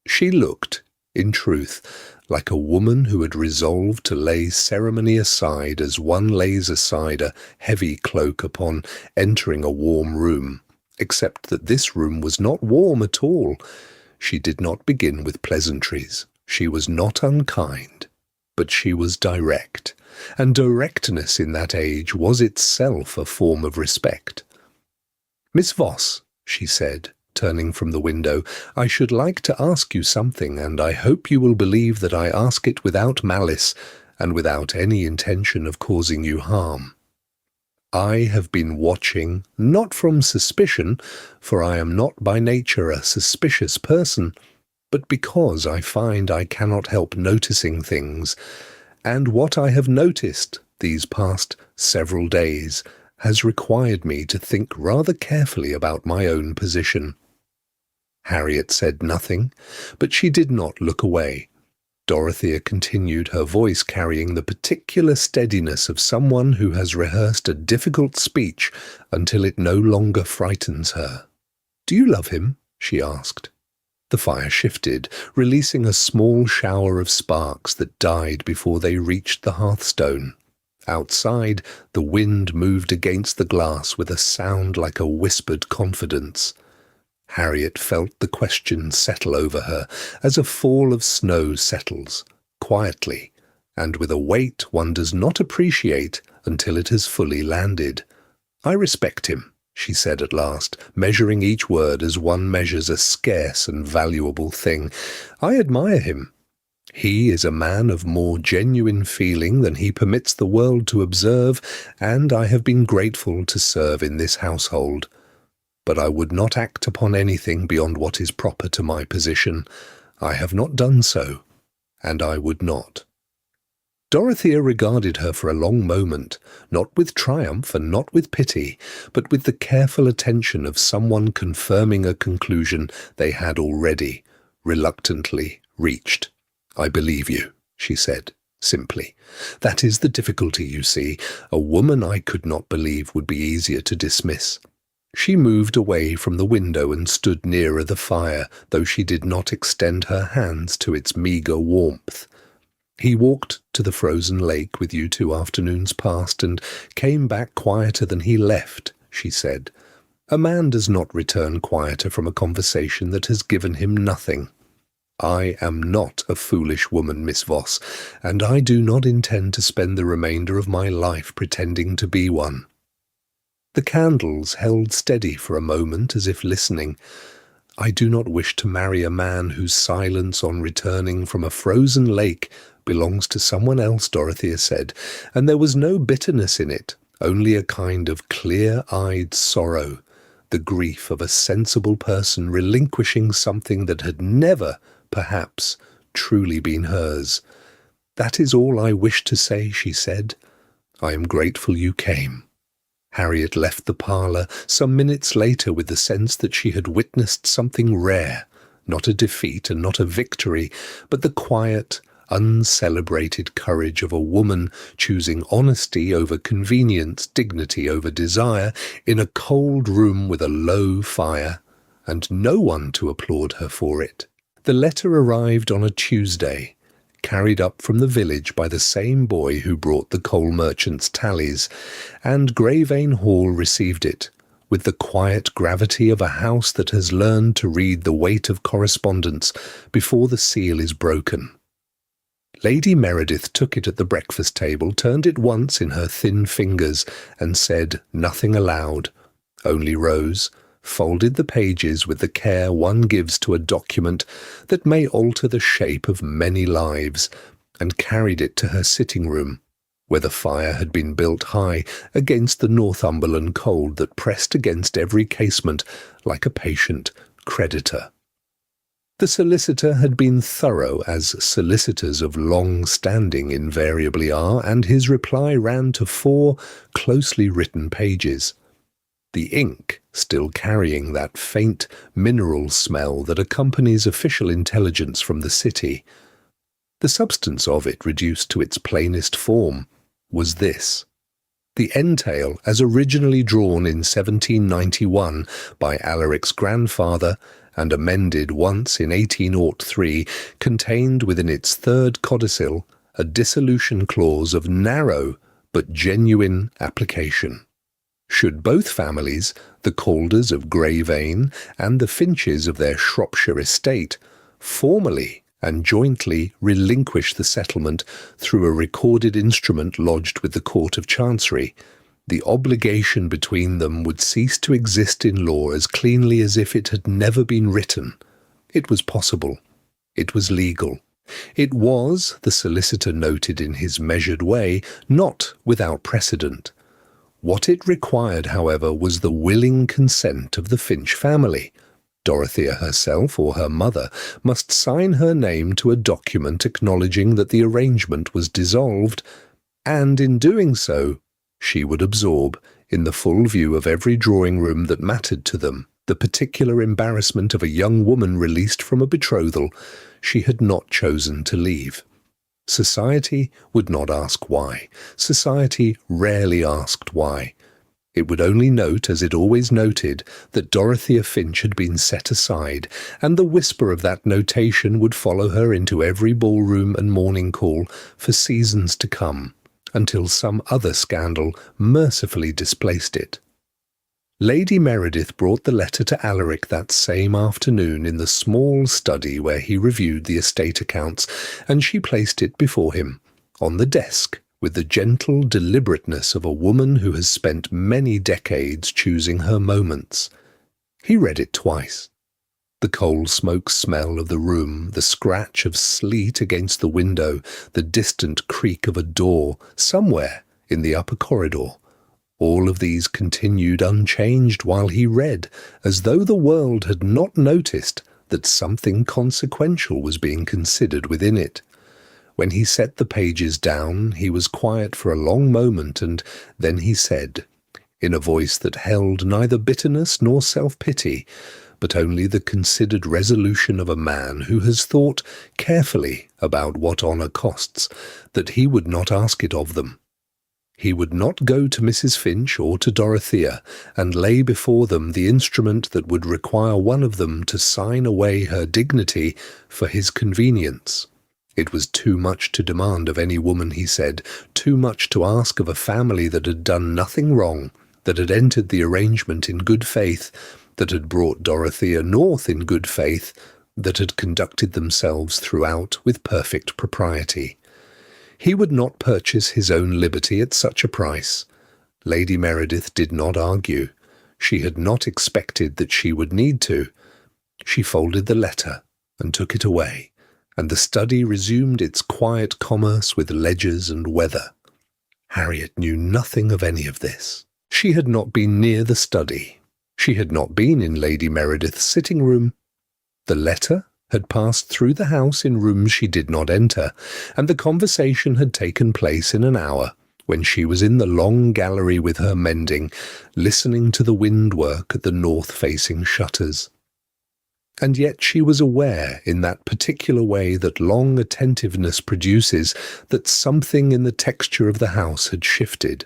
She looked, in truth, like a woman who had resolved to lay ceremony aside as one lays aside a heavy cloak upon entering a warm room, except that this room was not warm at all. She did not begin with pleasantries. She was not unkind, but she was direct, and directness in that age was itself a form of respect. "Miss Voss," she said, turning from the window, "I should like to ask you something, and I hope you will believe that I ask it without malice and without any intention of causing you harm. I have been watching, not from suspicion, for I am not by nature a suspicious person, but because I find I cannot help noticing things, and what I have noticed these past several days has required me to think rather carefully about my own position." Harriet said nothing, but she did not look away. Dorothea continued, her voice carrying the particular steadiness of someone who has rehearsed a difficult speech until it no longer frightens her. "Do you love him?" she asked. The fire shifted, releasing a small shower of sparks that died before they reached the hearthstone. Outside, the wind moved against the glass with a sound like a whispered confidence. Harriet felt the question settle over her, as a fall of snow settles, quietly, and with a weight one does not appreciate until it has fully landed. "I respect him," she said at last, measuring each word as one measures a scarce and valuable thing. "I admire him. He is a man of more genuine feeling than he permits the world to observe, and I have been grateful to serve in this household. But I would not act upon anything beyond what is proper to my position. I have not done so, and I would not." Dorothea regarded her for a long moment, not with triumph and not with pity, but with the careful attention of someone confirming a conclusion they had already, reluctantly, reached. "I believe you," she said, simply. "That is the difficulty, you see. A woman I could not believe would be easier to dismiss." She moved away from the window and stood nearer the fire, though she did not extend her hands to its meagre warmth. "He walked to the frozen lake with you 2 afternoons past and came back quieter than he left," she said. "A man does not return quieter from a conversation that has given him nothing. I am not a foolish woman, Miss Voss, and I do not intend to spend the remainder of my life pretending to be one." The candles held steady for a moment as if listening. "I do not wish to marry a man whose silence on returning from a frozen lake belongs to someone else," Dorothea said, and there was no bitterness in it, only a kind of clear-eyed sorrow, the grief of a sensible person relinquishing something that had never, perhaps, truly been hers. "That is all I wish to say," she said. "I am grateful you came." Harriet left the parlour some minutes later with the sense that she had witnessed something rare, not a defeat and not a victory, but the quiet, uncelebrated courage of a woman choosing honesty over convenience, dignity over desire, in a cold room with a low fire, and no one to applaud her for it. The letter arrived on a Tuesday, carried up from the village by the same boy who brought the coal merchant's tallies, and Greyvane Hall received it, with the quiet gravity of a house that has learned to read the weight of correspondence before the seal is broken. Lady Meredith took it at the breakfast table, turned it once in her thin fingers, and said nothing aloud, only rose, folded the pages with the care one gives to a document that may alter the shape of many lives, and carried it to her sitting-room, where the fire had been built high against the Northumberland cold that pressed against every casement like a patient creditor. The solicitor had been thorough, as solicitors of long standing invariably are, and his reply ran to 4 closely written pages. The ink still carrying that faint mineral smell that accompanies official intelligence from the city. The substance of it, reduced to its plainest form, was this: the entail, as originally drawn in 1791 by Alaric's grandfather and amended once in 1803, contained within its 3rd codicil a dissolution clause of narrow but genuine application. Should both families, the Calders of Greyvane and the Finches of their Shropshire estate, formally and jointly relinquish the settlement through a recorded instrument lodged with the Court of Chancery, the obligation between them would cease to exist in law as cleanly as if it had never been written. It was possible. It was legal. It was, the solicitor noted in his measured way, not without precedent. What it required, however, was the willing consent of the Finch family. Dorothea herself or her mother must sign her name to a document acknowledging that the arrangement was dissolved, and in doing so, she would absorb, in the full view of every drawing-room that mattered to them, the particular embarrassment of a young woman released from a betrothal she had not chosen to leave. Society would not ask why. Society rarely asked why. It would only note, as it always noted, that Dorothea Finch had been set aside, and the whisper of that notation would follow her into every ballroom and morning call for seasons to come, until some other scandal mercifully displaced it. Lady Meredith brought the letter to Alaric that same afternoon in the small study where he reviewed the estate accounts, and she placed it before him, on the desk, with the gentle deliberateness of a woman who has spent many decades choosing her moments. He read it twice. The coal smoke smell of the room, the scratch of sleet against the window, the distant creak of a door somewhere in the upper corridor. All of these continued unchanged while he read, as though the world had not noticed that something consequential was being considered within it. When he set the pages down, he was quiet for a long moment, and then he said, in a voice that held neither bitterness nor self-pity, but only the considered resolution of a man who has thought carefully about what honour costs, that he would not ask it of them. He would not go to Mrs. Finch or to Dorothea and lay before them the instrument that would require one of them to sign away her dignity for his convenience. It was too much to demand of any woman, he said, too much to ask of a family that had done nothing wrong, that had entered the arrangement in good faith, that had brought Dorothea north in good faith, that had conducted themselves throughout with perfect propriety. He would not purchase his own liberty at such a price. Lady Meredith did not argue. She had not expected that she would need to. She folded the letter and took it away, and the study resumed its quiet commerce with ledgers and weather. Harriet knew nothing of any of this. She had not been near the study. She had not been in Lady Meredith's sitting room. The letter had passed through the house in rooms she did not enter, and the conversation had taken place in an hour, when she was in the long gallery with her mending, listening to the wind work at the north-facing shutters. And yet she was aware, in that particular way that long attentiveness produces, that something in the texture of the house had shifted.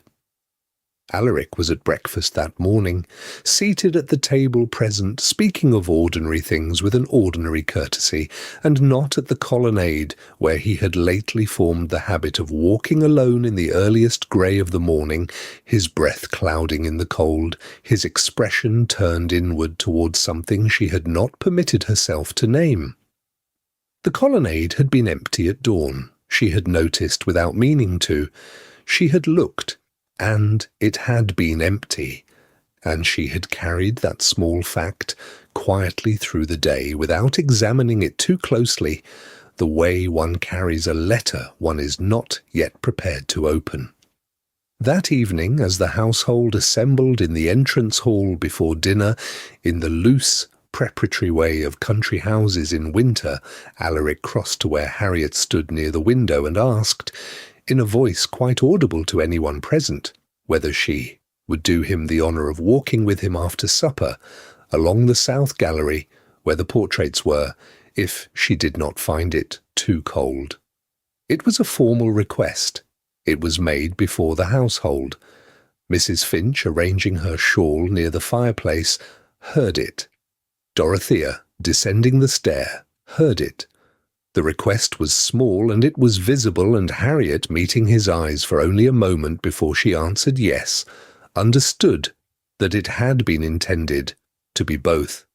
Alaric was at breakfast that morning, seated at the table present, speaking of ordinary things with an ordinary courtesy, and not at the colonnade where he had lately formed the habit of walking alone in the earliest grey of the morning, his breath clouding in the cold, his expression turned inward towards something she had not permitted herself to name. The colonnade had been empty at dawn. She had noticed without meaning to. She had looked, and it had been empty, and she had carried that small fact quietly through the day without examining it too closely, the way one carries a letter one is not yet prepared to open. That evening, as the household assembled in the entrance hall before dinner, in the loose, preparatory way of country houses in winter, Alaric crossed to where Harriet stood near the window and asked, in a voice quite audible to anyone present, whether she would do him the honour of walking with him after supper along the south gallery where the portraits were, if she did not find it too cold. It was a formal request. It was made before the household. Mrs. Finch, arranging her shawl near the fireplace, heard it. Dorothea, descending the stair, heard it. The request was small, and it was visible, and Harriet, meeting his eyes for only a moment before she answered yes, understood that it had been intended to be both.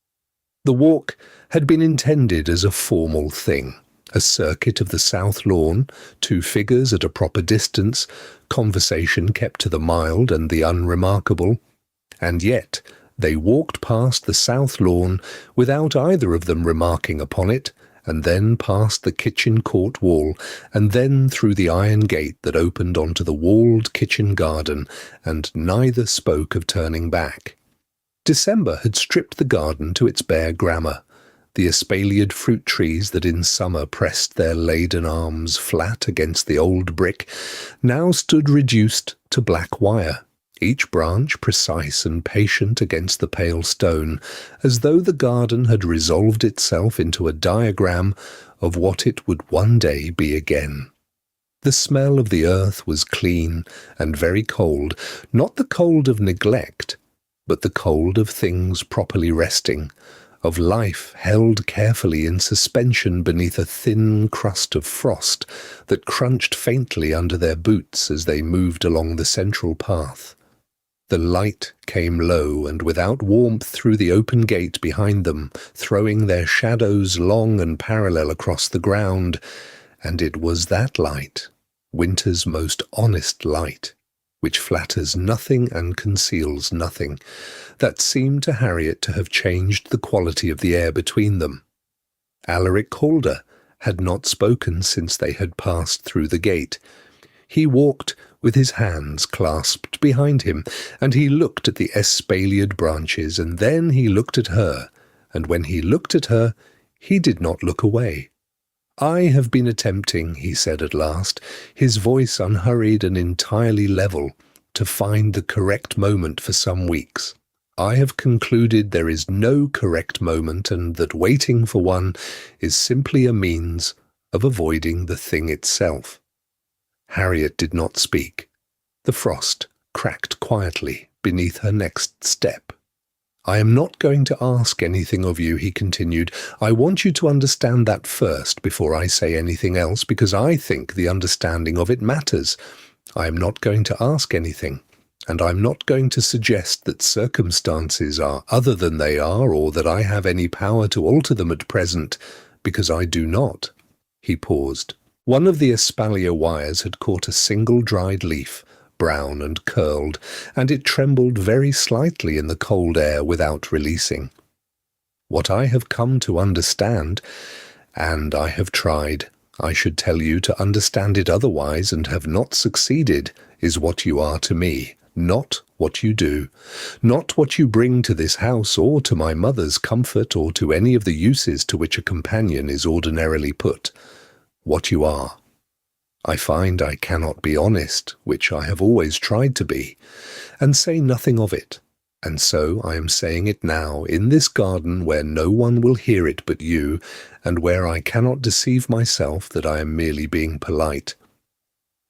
The walk had been intended as a formal thing, a circuit of the south lawn, 2 figures at a proper distance, conversation kept to the mild and the unremarkable, and yet they walked past the south lawn without either of them remarking upon it, and then past the kitchen court wall, and then through the iron gate that opened onto the walled kitchen garden, and neither spoke of turning back. December had stripped the garden to its bare grammar. The espaliered fruit trees that in summer pressed their laden arms flat against the old brick now stood reduced to black wire. each branch precise and patient against the pale stone, as though the garden had resolved itself into a diagram of what it would one day be again. The smell of the earth was clean and very cold, not the cold of neglect, but the cold of things properly resting, of life held carefully in suspension beneath a thin crust of frost that crunched faintly under their boots as they moved along the central path. The light came low and without warmth through the open gate behind them, throwing their shadows long and parallel across the ground, and it was that light, winter's most honest light, which flatters nothing and conceals nothing, that seemed to Harriet to have changed the quality of the air between them. Alaric Calder had not spoken since they had passed through the gate. He walked with his hands clasped behind him, and he looked at the espaliered branches, and then he looked at her, and when he looked at her, he did not look away. "I have been attempting," he said at last, his voice unhurried and entirely level, "to find the correct moment for some weeks. I have concluded there is no correct moment, and that waiting for one is simply a means of avoiding the thing itself." Harriet did not speak. The frost cracked quietly beneath her next step. "I am not going to ask anything of you," he continued. "I want you to understand that first before I say anything else, because I think the understanding of it matters. I am not going to ask anything, and I'm not going to suggest that circumstances are other than they are, or that I have any power to alter them at present, because I do not." He paused. One of the espalier wires had caught a single dried leaf, brown and curled, and it trembled very slightly in the cold air without releasing. "What I have come to understand, and I have tried, I should tell you, to understand it otherwise and have not succeeded, is what you are to me, not what you do, not what you bring to this house or to my mother's comfort or to any of the uses to which a companion is ordinarily put. What you are. I find I cannot be honest, which I have always tried to be, and say nothing of it, and so I am saying it now, in this garden where no one will hear it but you, and where I cannot deceive myself that I am merely being polite."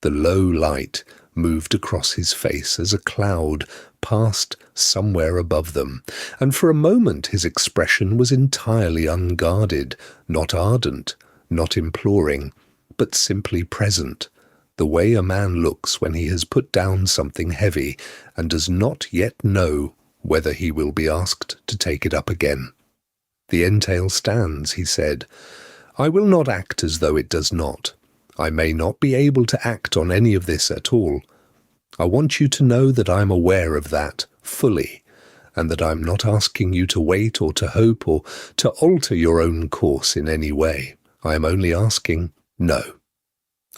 The low light moved across his face as a cloud passed somewhere above them, and for a moment his expression was entirely unguarded, not ardent, not imploring, but simply present, the way a man looks when he has put down something heavy and does not yet know whether he will be asked to take it up again. "The entail stands," he said. "I will not act as though it does not. I may not be able to act on any of this at all. I want you to know that I am aware of that, fully, and that I am not asking you to wait or to hope or to alter your own course in any way. I am only asking, no.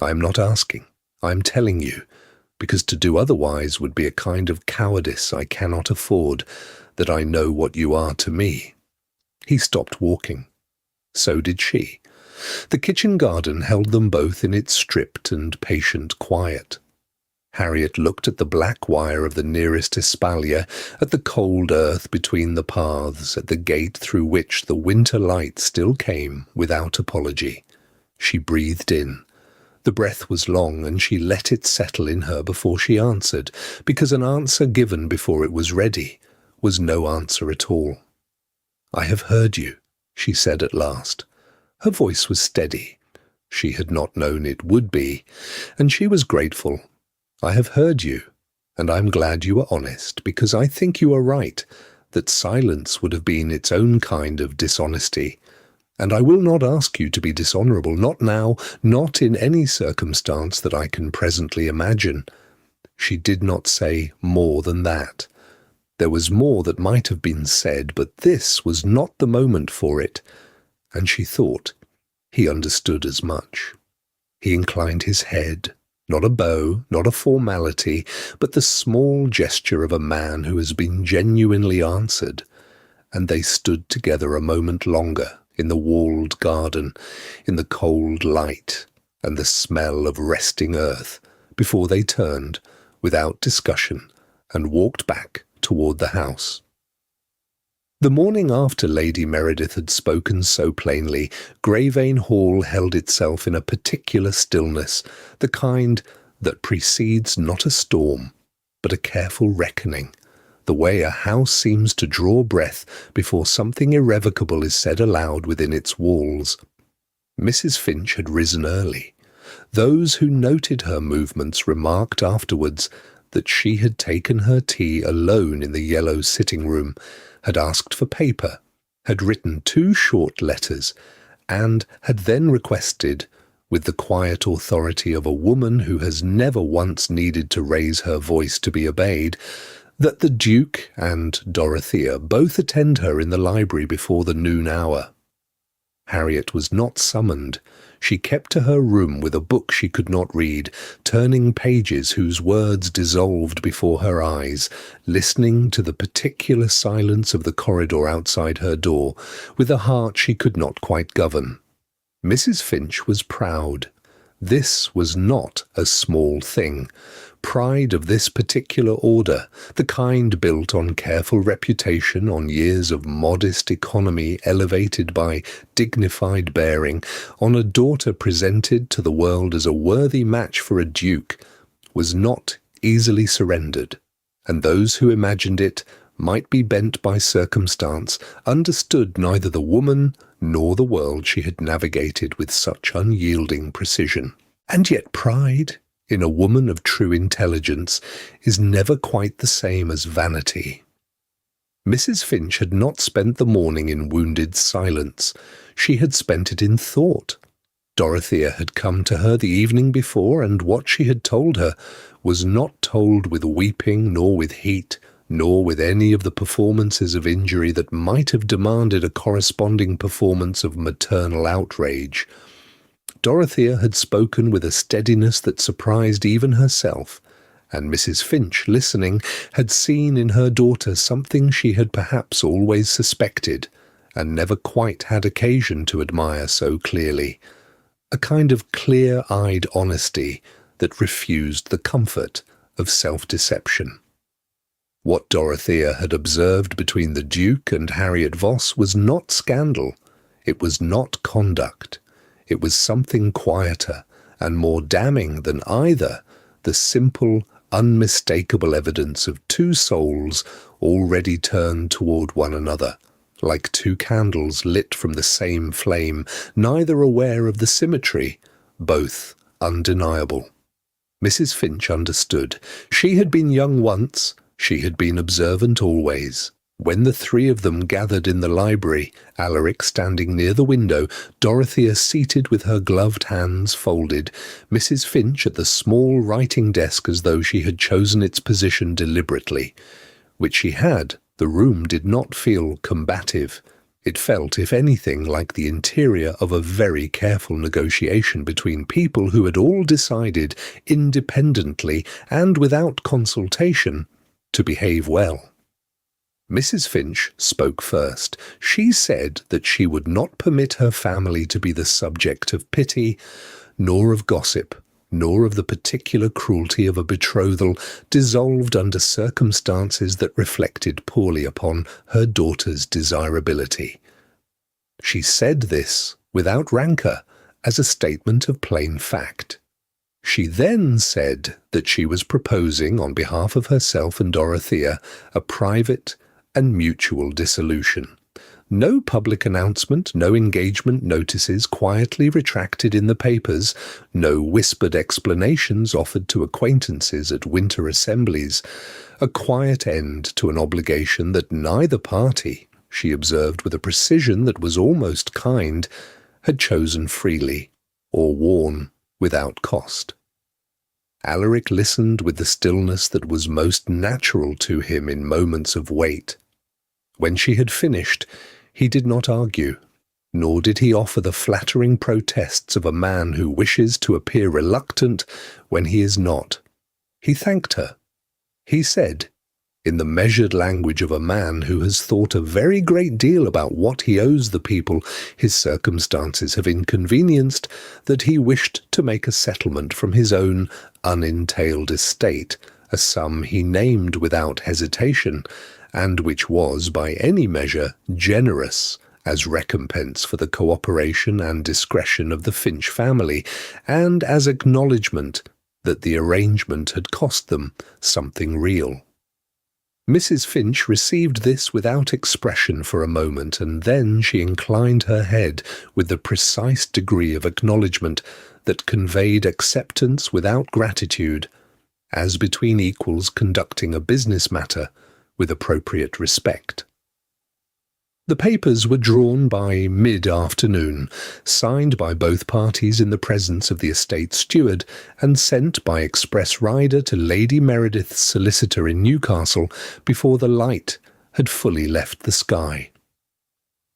I am not asking. I am telling you, because to do otherwise would be a kind of cowardice I cannot afford, that I know what you are to me." He stopped walking. So did she. The kitchen garden held them both in its stripped and patient quiet. Harriet looked at the black wire of the nearest espalier, at the cold earth between the paths, at the gate through which the winter light still came without apology. She breathed in. The breath was long, and she let it settle in her before she answered, because an answer given before it was ready was no answer at all. "I have heard you," she said at last. Her voice was steady. She had not known it would be, and she was grateful. "I have heard you, and I am glad you are honest, because I think you are right, that silence would have been its own kind of dishonesty. And I will not ask you to be dishonourable, not now, not in any circumstance that I can presently imagine." She did not say more than that. There was more that might have been said, but this was not the moment for it, and she thought he understood as much. He inclined his head, not a bow, not a formality, but the small gesture of a man who has been genuinely answered, and they stood together a moment longer in the walled garden, in the cold light and the smell of resting earth, before they turned, without discussion, and walked back toward the house. The morning after Lady Meredith had spoken so plainly, Greyvane Hall held itself in a particular stillness, the kind that precedes not a storm, but a careful reckoning, the way a house seems to draw breath before something irrevocable is said aloud within its walls. Mrs. Finch had risen early. Those who noted her movements remarked afterwards that she had taken her tea alone in the yellow sitting-room, had asked for paper, had written 2 short letters, and had then requested, with the quiet authority of a woman who has never once needed to raise her voice to be obeyed, that the Duke and Dorothea both attend her in the library before the noon hour. Harriet was not summoned. She kept to her room with a book she could not read, turning pages whose words dissolved before her eyes, listening to the particular silence of the corridor outside her door, with a heart she could not quite govern. Mrs. Finch was proud. This was not a small thing. Pride of this particular order, the kind built on careful reputation, on years of modest economy elevated by dignified bearing, on a daughter presented to the world as a worthy match for a duke, was not easily surrendered, and those who imagined it might be bent by circumstance, understood neither the woman nor the world she had navigated with such unyielding precision. And yet pride, in a woman of true intelligence, is never quite the same as vanity. Mrs. Finch had not spent the morning in wounded silence. She had spent it in thought. Dorothea had come to her the evening before, and what she had told her was not told with weeping, nor with heat, nor with any of the performances of injury that might have demanded a corresponding performance of maternal outrage. Dorothea had spoken with a steadiness that surprised even herself, and Mrs. Finch, listening, had seen in her daughter something she had perhaps always suspected, and never quite had occasion to admire so clearly, a kind of clear-eyed honesty that refused the comfort of self-deception. What Dorothea had observed between the Duke and Harriet Voss was not scandal, it was not conduct. It was something quieter and more damning than either, the simple, unmistakable evidence of 2 souls already turned toward one another, like 2 candles lit from the same flame, neither aware of the symmetry, both undeniable. Mrs. Finch understood. She had been young once, she had been observant always. When the 3 of them gathered in the library, Alaric standing near the window, Dorothea seated with her gloved hands folded, Mrs. Finch at the small writing desk as though she had chosen its position deliberately, which she had, the room did not feel combative. It felt, if anything, like the interior of a very careful negotiation between people who had all decided, independently and without consultation, to behave well. Mrs. Finch spoke first. She said that she would not permit her family to be the subject of pity, nor of gossip, nor of the particular cruelty of a betrothal dissolved under circumstances that reflected poorly upon her daughter's desirability. She said this without rancour, as a statement of plain fact. She then said that she was proposing, on behalf of herself and Dorothea, a private and mutual dissolution. No public announcement, no engagement notices quietly retracted in the papers, no whispered explanations offered to acquaintances at winter assemblies. A quiet end to an obligation that neither party, she observed with a precision that was almost kind, had chosen freely or worn without cost. Alaric listened with the stillness that was most natural to him in moments of wait. When she had finished, he did not argue, nor did he offer the flattering protests of a man who wishes to appear reluctant when he is not. He thanked her. He said, in the measured language of a man who has thought a very great deal about what he owes the people his circumstances have inconvenienced, that he wished to make a settlement from his own unentailed estate, a sum he named without hesitation, and which was, by any measure, generous, as recompense for the cooperation and discretion of the Finch family, and as acknowledgment that the arrangement had cost them something real. Mrs. Finch received this without expression for a moment, and then she inclined her head with the precise degree of acknowledgment that conveyed acceptance without gratitude, as between equals conducting a business matter with appropriate respect. The papers were drawn by mid-afternoon, signed by both parties in the presence of the estate steward, and sent by express rider to Lady Meredith's solicitor in Newcastle before the light had fully left the sky.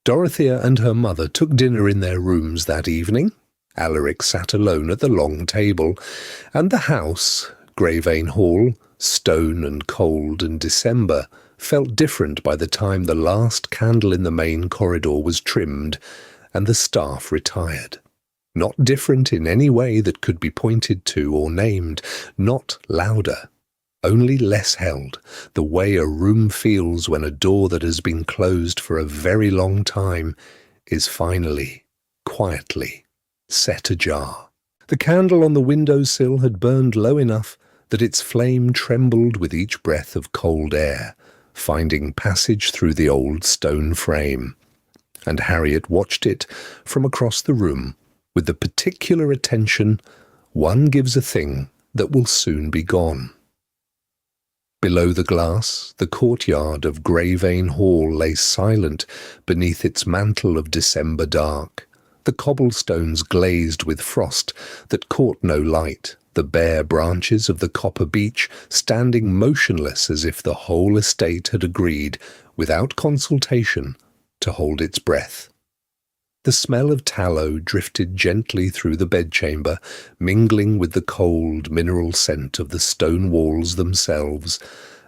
Dorothea and her mother took dinner in their rooms that evening. Alaric sat alone at the long table, and the house, Greyvane Hall, stone and cold and December, felt different by the time the last candle in the main corridor was trimmed and the staff retired. Not different in any way that could be pointed to or named, not louder, only less held, the way a room feels when a door that has been closed for a very long time is finally, quietly, set ajar. The candle on the window-sill had burned low enough that its flame trembled with each breath of cold air, finding passage through the old stone frame, and Harriet watched it from across the room with the particular attention one gives a thing that will soon be gone. Below the glass, the courtyard of Greyvane Hall lay silent beneath its mantle of December dark, the cobblestones glazed with frost that caught no light, the bare branches of the copper beech standing motionless as if the whole estate had agreed, without consultation, to hold its breath. The smell of tallow drifted gently through the bedchamber, mingling with the cold mineral scent of the stone walls themselves,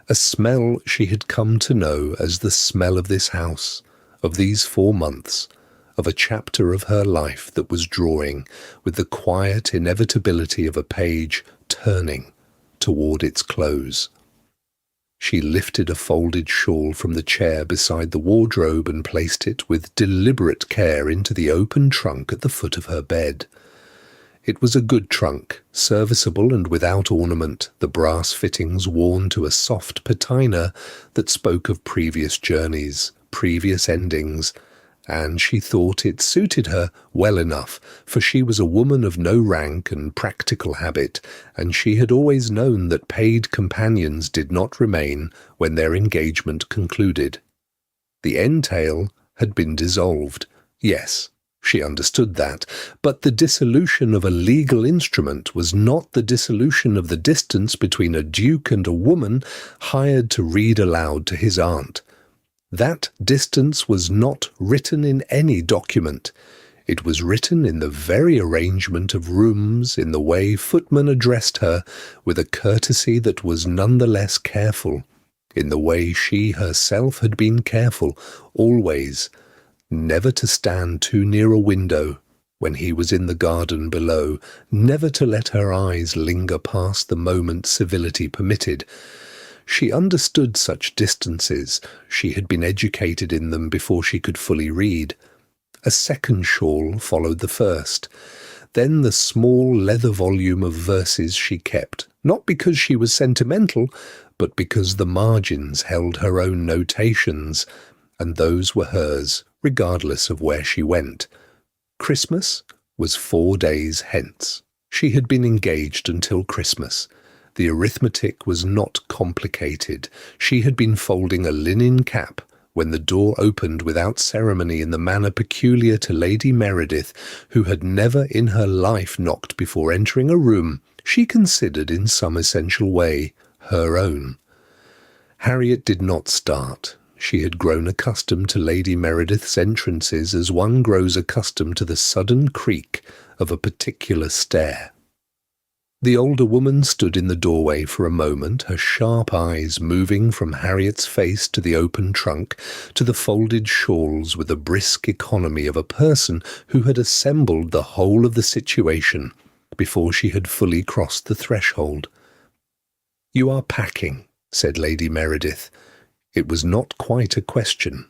a smell she had come to know as the smell of this house, of these 4 months, of a chapter of her life that was drawing with the quiet inevitability of a page turning toward its close. She lifted a folded shawl from the chair beside the wardrobe and placed it with deliberate care into the open trunk at the foot of her bed. It was a good trunk, serviceable and without ornament, the brass fittings worn to a soft patina that spoke of previous journeys, previous endings, and she thought it suited her well enough, for she was a woman of no rank and practical habit, and she had always known that paid companions did not remain when their engagement concluded. The entail had been dissolved. Yes, she understood that, but the dissolution of a legal instrument was not the dissolution of the distance between a duke and a woman hired to read aloud to his aunt. That distance was not written in any document. It was written in the very arrangement of rooms, in the way footmen addressed her with a courtesy that was none the less careful, in the way she herself had been careful, always, never to stand too near a window when he was in the garden below, never to let her eyes linger past the moment civility permitted. She understood such distances. She had been educated in them before she could fully read. A second shawl followed the first. Then the small leather volume of verses she kept, not because she was sentimental, but because the margins held her own notations, and those were hers, regardless of where she went. Christmas was 4 days hence. She had been engaged until Christmas. The arithmetic was not complicated. She had been folding a linen cap when the door opened without ceremony in the manner peculiar to Lady Meredith, who had never in her life knocked before entering a room she considered in some essential way her own. Harriet did not start. She had grown accustomed to Lady Meredith's entrances as one grows accustomed to the sudden creak of a particular stair. The older woman stood in the doorway for a moment, her sharp eyes moving from Harriet's face to the open trunk to the folded shawls with the brisk economy of a person who had assembled the whole of the situation before she had fully crossed the threshold. "You are packing," said Lady Meredith. It was not quite a question.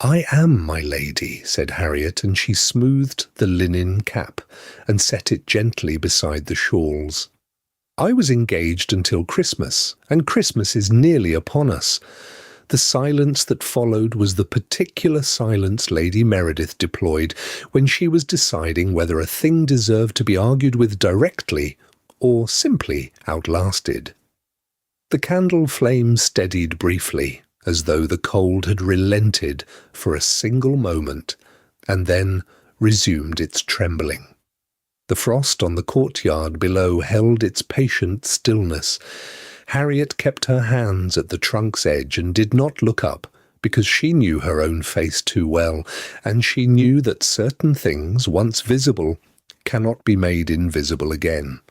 "I am, my lady," said Harriet, and she smoothed the linen cap and set it gently beside the shawls. "I was engaged until Christmas, and Christmas is nearly upon us." The silence that followed was the particular silence Lady Meredith deployed when she was deciding whether a thing deserved to be argued with directly or simply outlasted. The candle flame steadied briefly, as though the cold had relented for a single moment, and then resumed its trembling. The frost on the courtyard below held its patient stillness. Harriet kept her hands at the trunk's edge and did not look up, because she knew her own face too well, and she knew that certain things, once visible, cannot be made invisible again.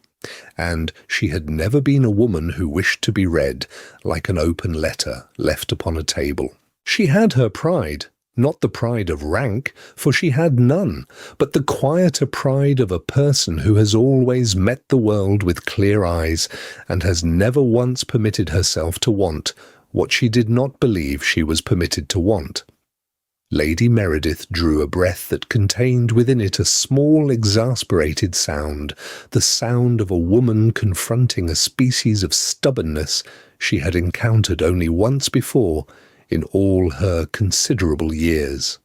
And she had never been a woman who wished to be read like an open letter left upon a table. She had her pride, not the pride of rank, for she had none, but the quieter pride of a person who has always met the world with clear eyes and has never once permitted herself to want what she did not believe she was permitted to want. Lady Meredith drew a breath that contained within it a small, exasperated sound, the sound of a woman confronting a species of stubbornness she had encountered only once before in all her considerable years.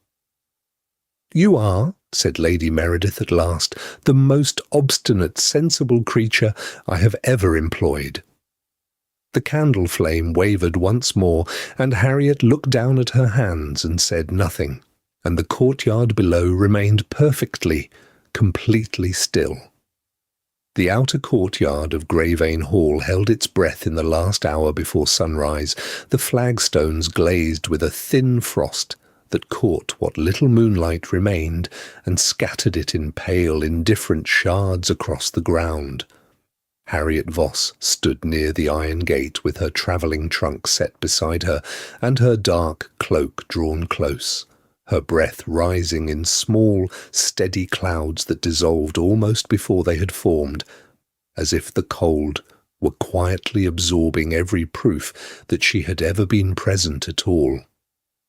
"You are," said Lady Meredith at last, "the most obstinate, sensible creature I have ever employed." The candle flame wavered once more, and Harriet looked down at her hands and said nothing, and the courtyard below remained perfectly, completely still. The outer courtyard of Greyvane Hall held its breath in the last hour before sunrise, the flagstones glazed with a thin frost that caught what little moonlight remained and scattered it in pale, indifferent shards across the ground. Harriet Voss stood near the iron gate with her travelling trunk set beside her and her dark cloak drawn close, her breath rising in small, steady clouds that dissolved almost before they had formed, as if the cold were quietly absorbing every proof that she had ever been present at all.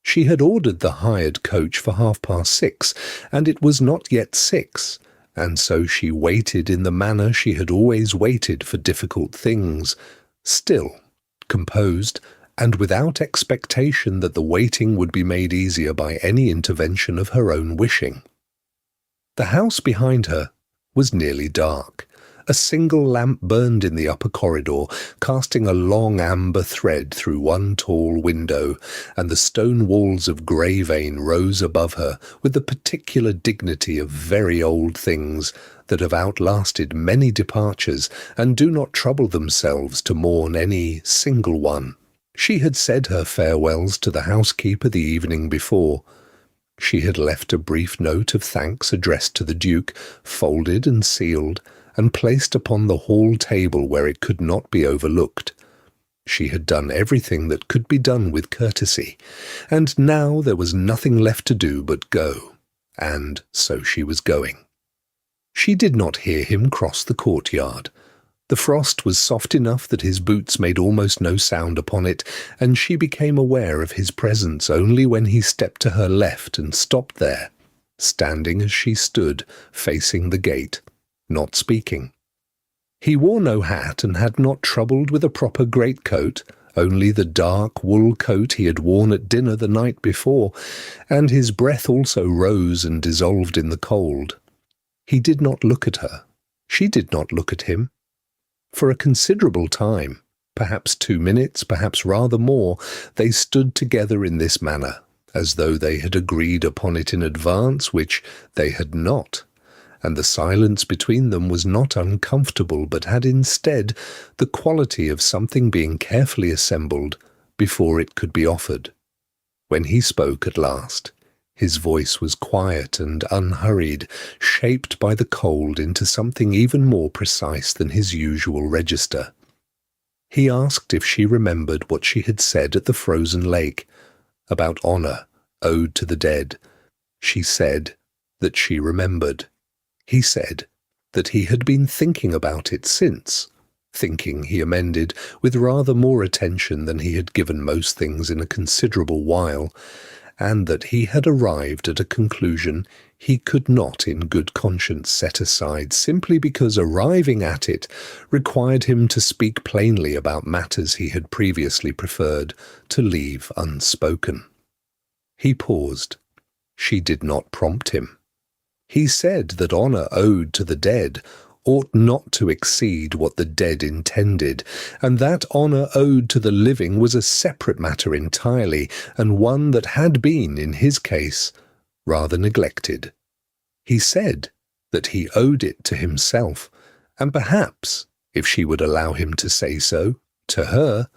She had ordered the hired coach for 6:30, and it was not yet 6, and so she waited in the manner she had always waited for difficult things, still, composed, and without expectation that the waiting would be made easier by any intervention of her own wishing. The house behind her was nearly dark. A single lamp burned in the upper corridor, casting a long amber thread through one tall window, and the stone walls of Greyvane rose above her with the particular dignity of very old things that have outlasted many departures and do not trouble themselves to mourn any single one. She had said her farewells to the housekeeper the evening before. She had left a brief note of thanks addressed to the Duke, folded and sealed, and placed upon the hall table where it could not be overlooked. She had done everything that could be done with courtesy, and now there was nothing left to do but go, and so she was going. She did not hear him cross the courtyard. The frost was soft enough that his boots made almost no sound upon it, and she became aware of his presence only when he stepped to her left and stopped there, standing as she stood, facing the gate, not speaking. He wore no hat and had not troubled with a proper greatcoat, only the dark wool coat he had worn at dinner the night before, and his breath also rose and dissolved in the cold. He did not look at her. She did not look at him. For a considerable time, perhaps 2 minutes, perhaps rather more, they stood together in this manner, as though they had agreed upon it in advance, which they had not, and the silence between them was not uncomfortable, but had instead the quality of something being carefully assembled before it could be offered. When he spoke at last, his voice was quiet and unhurried, shaped by the cold into something even more precise than his usual register. He asked if she remembered what she had said at the frozen lake, about honour owed to the dead. She said that she remembered. He said that he had been thinking about it since, thinking, he amended, with rather more attention than he had given most things in a considerable while, and that he had arrived at a conclusion he could not in good conscience set aside, simply because arriving at it required him to speak plainly about matters he had previously preferred to leave unspoken. He paused. She did not prompt him. He said that honour owed to the dead ought not to exceed what the dead intended, and that honour owed to the living was a separate matter entirely, and one that had been, in his case, rather neglected. He said that he owed it to himself, and perhaps, if she would allow him to say so, to her,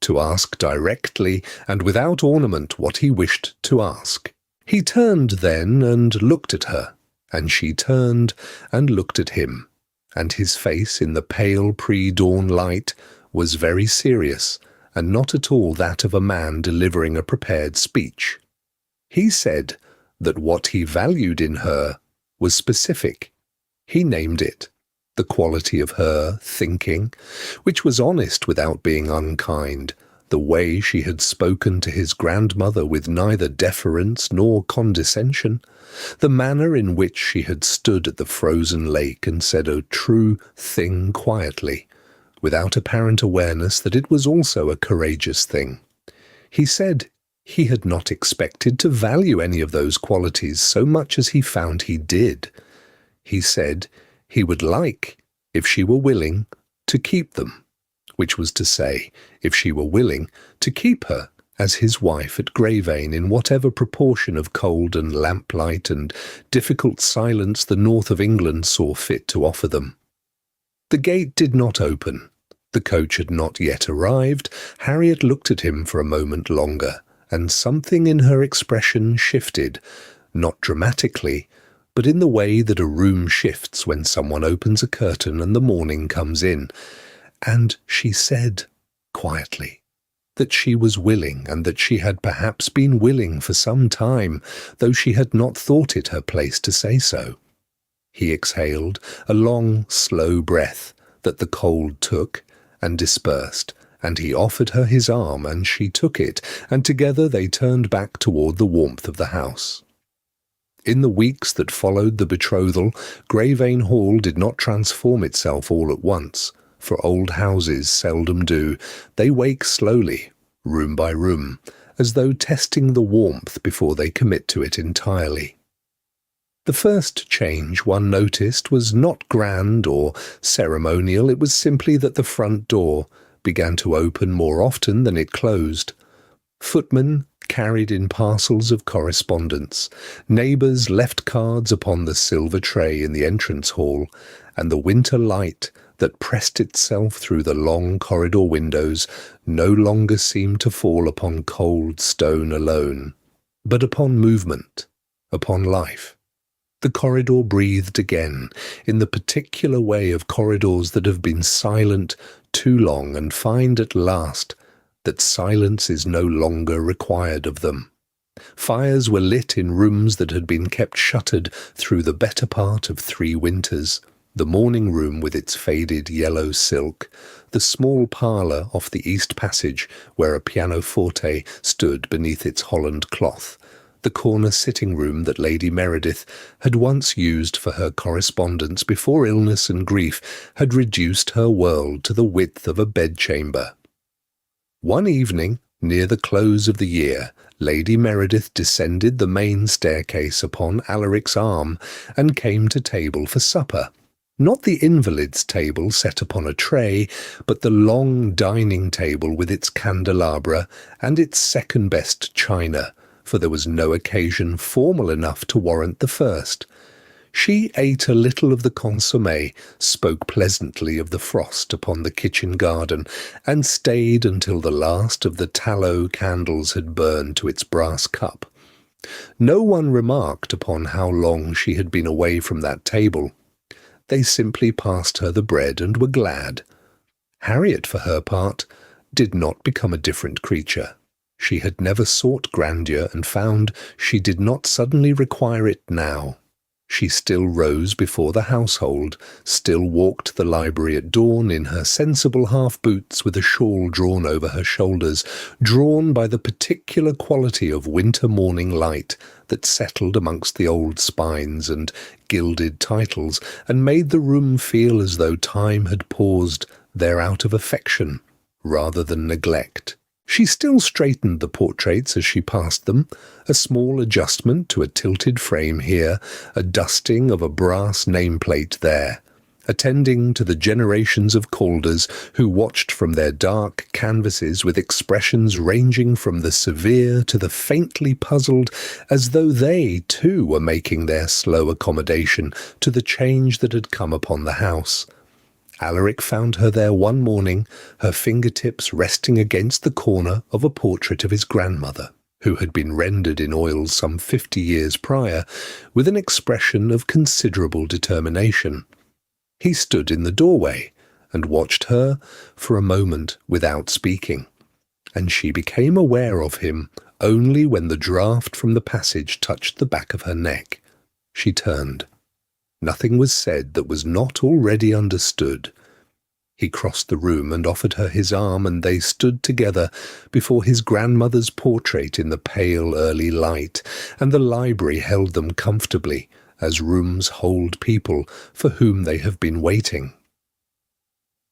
to ask directly and without ornament what he wished to ask. He turned then and looked at her, and she turned and looked at him, and his face in the pale pre-dawn light was very serious, and not at all that of a man delivering a prepared speech. He said that what he valued in her was specific. He named it, the quality of her thinking, which was honest without being unkind, the way she had spoken to his grandmother with neither deference nor condescension, the manner in which she had stood at the frozen lake and said a true thing quietly, without apparent awareness that it was also a courageous thing. He said he had not expected to value any of those qualities so much as he found he did. He said he would like, if she were willing, to keep them, which was to say, if she were willing, to keep her as his wife at Greyvane in whatever proportion of cold and lamplight and difficult silence the north of England saw fit to offer them. The gate did not open. The coach had not yet arrived. Harriet looked at him for a moment longer, and something in her expression shifted, not dramatically, but in the way that a room shifts when someone opens a curtain and the morning comes in, and she said, quietly, that she was willing, and that she had perhaps been willing for some time, though she had not thought it her place to say so. He exhaled a long, slow breath that the cold took and dispersed, and he offered her his arm, and she took it, and together they turned back toward the warmth of the house. In the weeks that followed the betrothal, Greyvane Hall did not transform itself all at once, for old houses seldom do. They wake slowly, room by room, as though testing the warmth before they commit to it entirely. The first change one noticed was not grand or ceremonial. It was simply that the front door began to open more often than it closed. Footmen carried in parcels of correspondence. Neighbours left cards upon the silver tray in the entrance hall, and the winter light that pressed itself through the long corridor windows no longer seemed to fall upon cold stone alone, but upon movement, upon life. The corridor breathed again, in the particular way of corridors that have been silent too long and find at last that silence is no longer required of them. Fires were lit in rooms that had been kept shuttered through the better part of 3 winters. The morning room with its faded yellow silk, the small parlour off the east passage where a pianoforte stood beneath its holland cloth, the corner sitting-room that Lady Meredith had once used for her correspondence before illness and grief had reduced her world to the width of a bedchamber. One evening, near the close of the year, Lady Meredith descended the main staircase upon Alaric's arm and came to table for supper. Not the invalid's table set upon a tray, but the long dining table with its candelabra and its second-best china, for there was no occasion formal enough to warrant the first. She ate a little of the consommé, spoke pleasantly of the frost upon the kitchen garden, and stayed until the last of the tallow candles had burned to its brass cup. No one remarked upon how long she had been away from that table. They simply passed her the bread and were glad. Harriet, for her part, did not become a different creature. She had never sought grandeur and found she did not suddenly require it now. She still rose before the household, still walked the library at dawn in her sensible half-boots with a shawl drawn over her shoulders, drawn by the particular quality of winter morning light that settled amongst the old spines and gilded titles and made the room feel as though time had paused there out of affection rather than neglect. She still straightened the portraits as she passed them, a small adjustment to a tilted frame here, a dusting of a brass nameplate there, attending to the generations of Calders who watched from their dark canvases with expressions ranging from the severe to the faintly puzzled, as though they, too, were making their slow accommodation to the change that had come upon the house. Alaric found her there one morning, her fingertips resting against the corner of a portrait of his grandmother, who had been rendered in oils some 50 years prior, with an expression of considerable determination. He stood in the doorway and watched her for a moment without speaking, and she became aware of him only when the draught from the passage touched the back of her neck. She turned. Nothing was said that was not already understood. He crossed the room and offered her his arm, and they stood together before his grandmother's portrait in the pale early light, and the library held them comfortably, as rooms hold people for whom they have been waiting.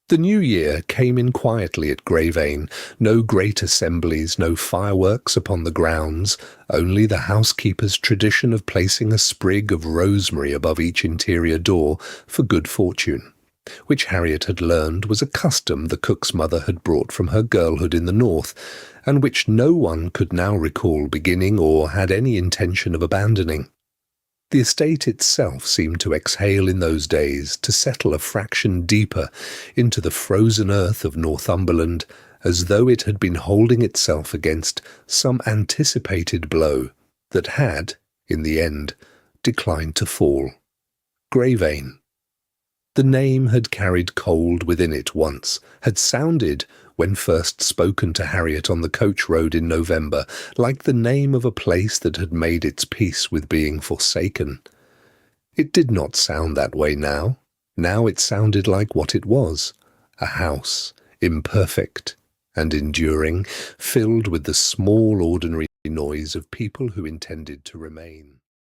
The new year came in quietly at Greyvane, no great assemblies, no fireworks upon the grounds, only the housekeeper's tradition of placing a sprig of rosemary above each interior door for good fortune, which Harriet had learned was a custom the cook's mother had brought from her girlhood in the north, and which no one could now recall beginning or had any intention of abandoning. The estate itself seemed to exhale in those days, to settle a fraction deeper into the frozen earth of Northumberland, as though it had been holding itself against some anticipated blow that had, in the end, declined to fall. Greyvane. The name had carried cold within it once, had sounded, when first spoken to Harriet on the coach road in November, like the name of a place that had made its peace with being forsaken. It did not sound that way now. Now it sounded like what it was, a house, imperfect and enduring, filled with the small ordinary noise of people who intended to remain.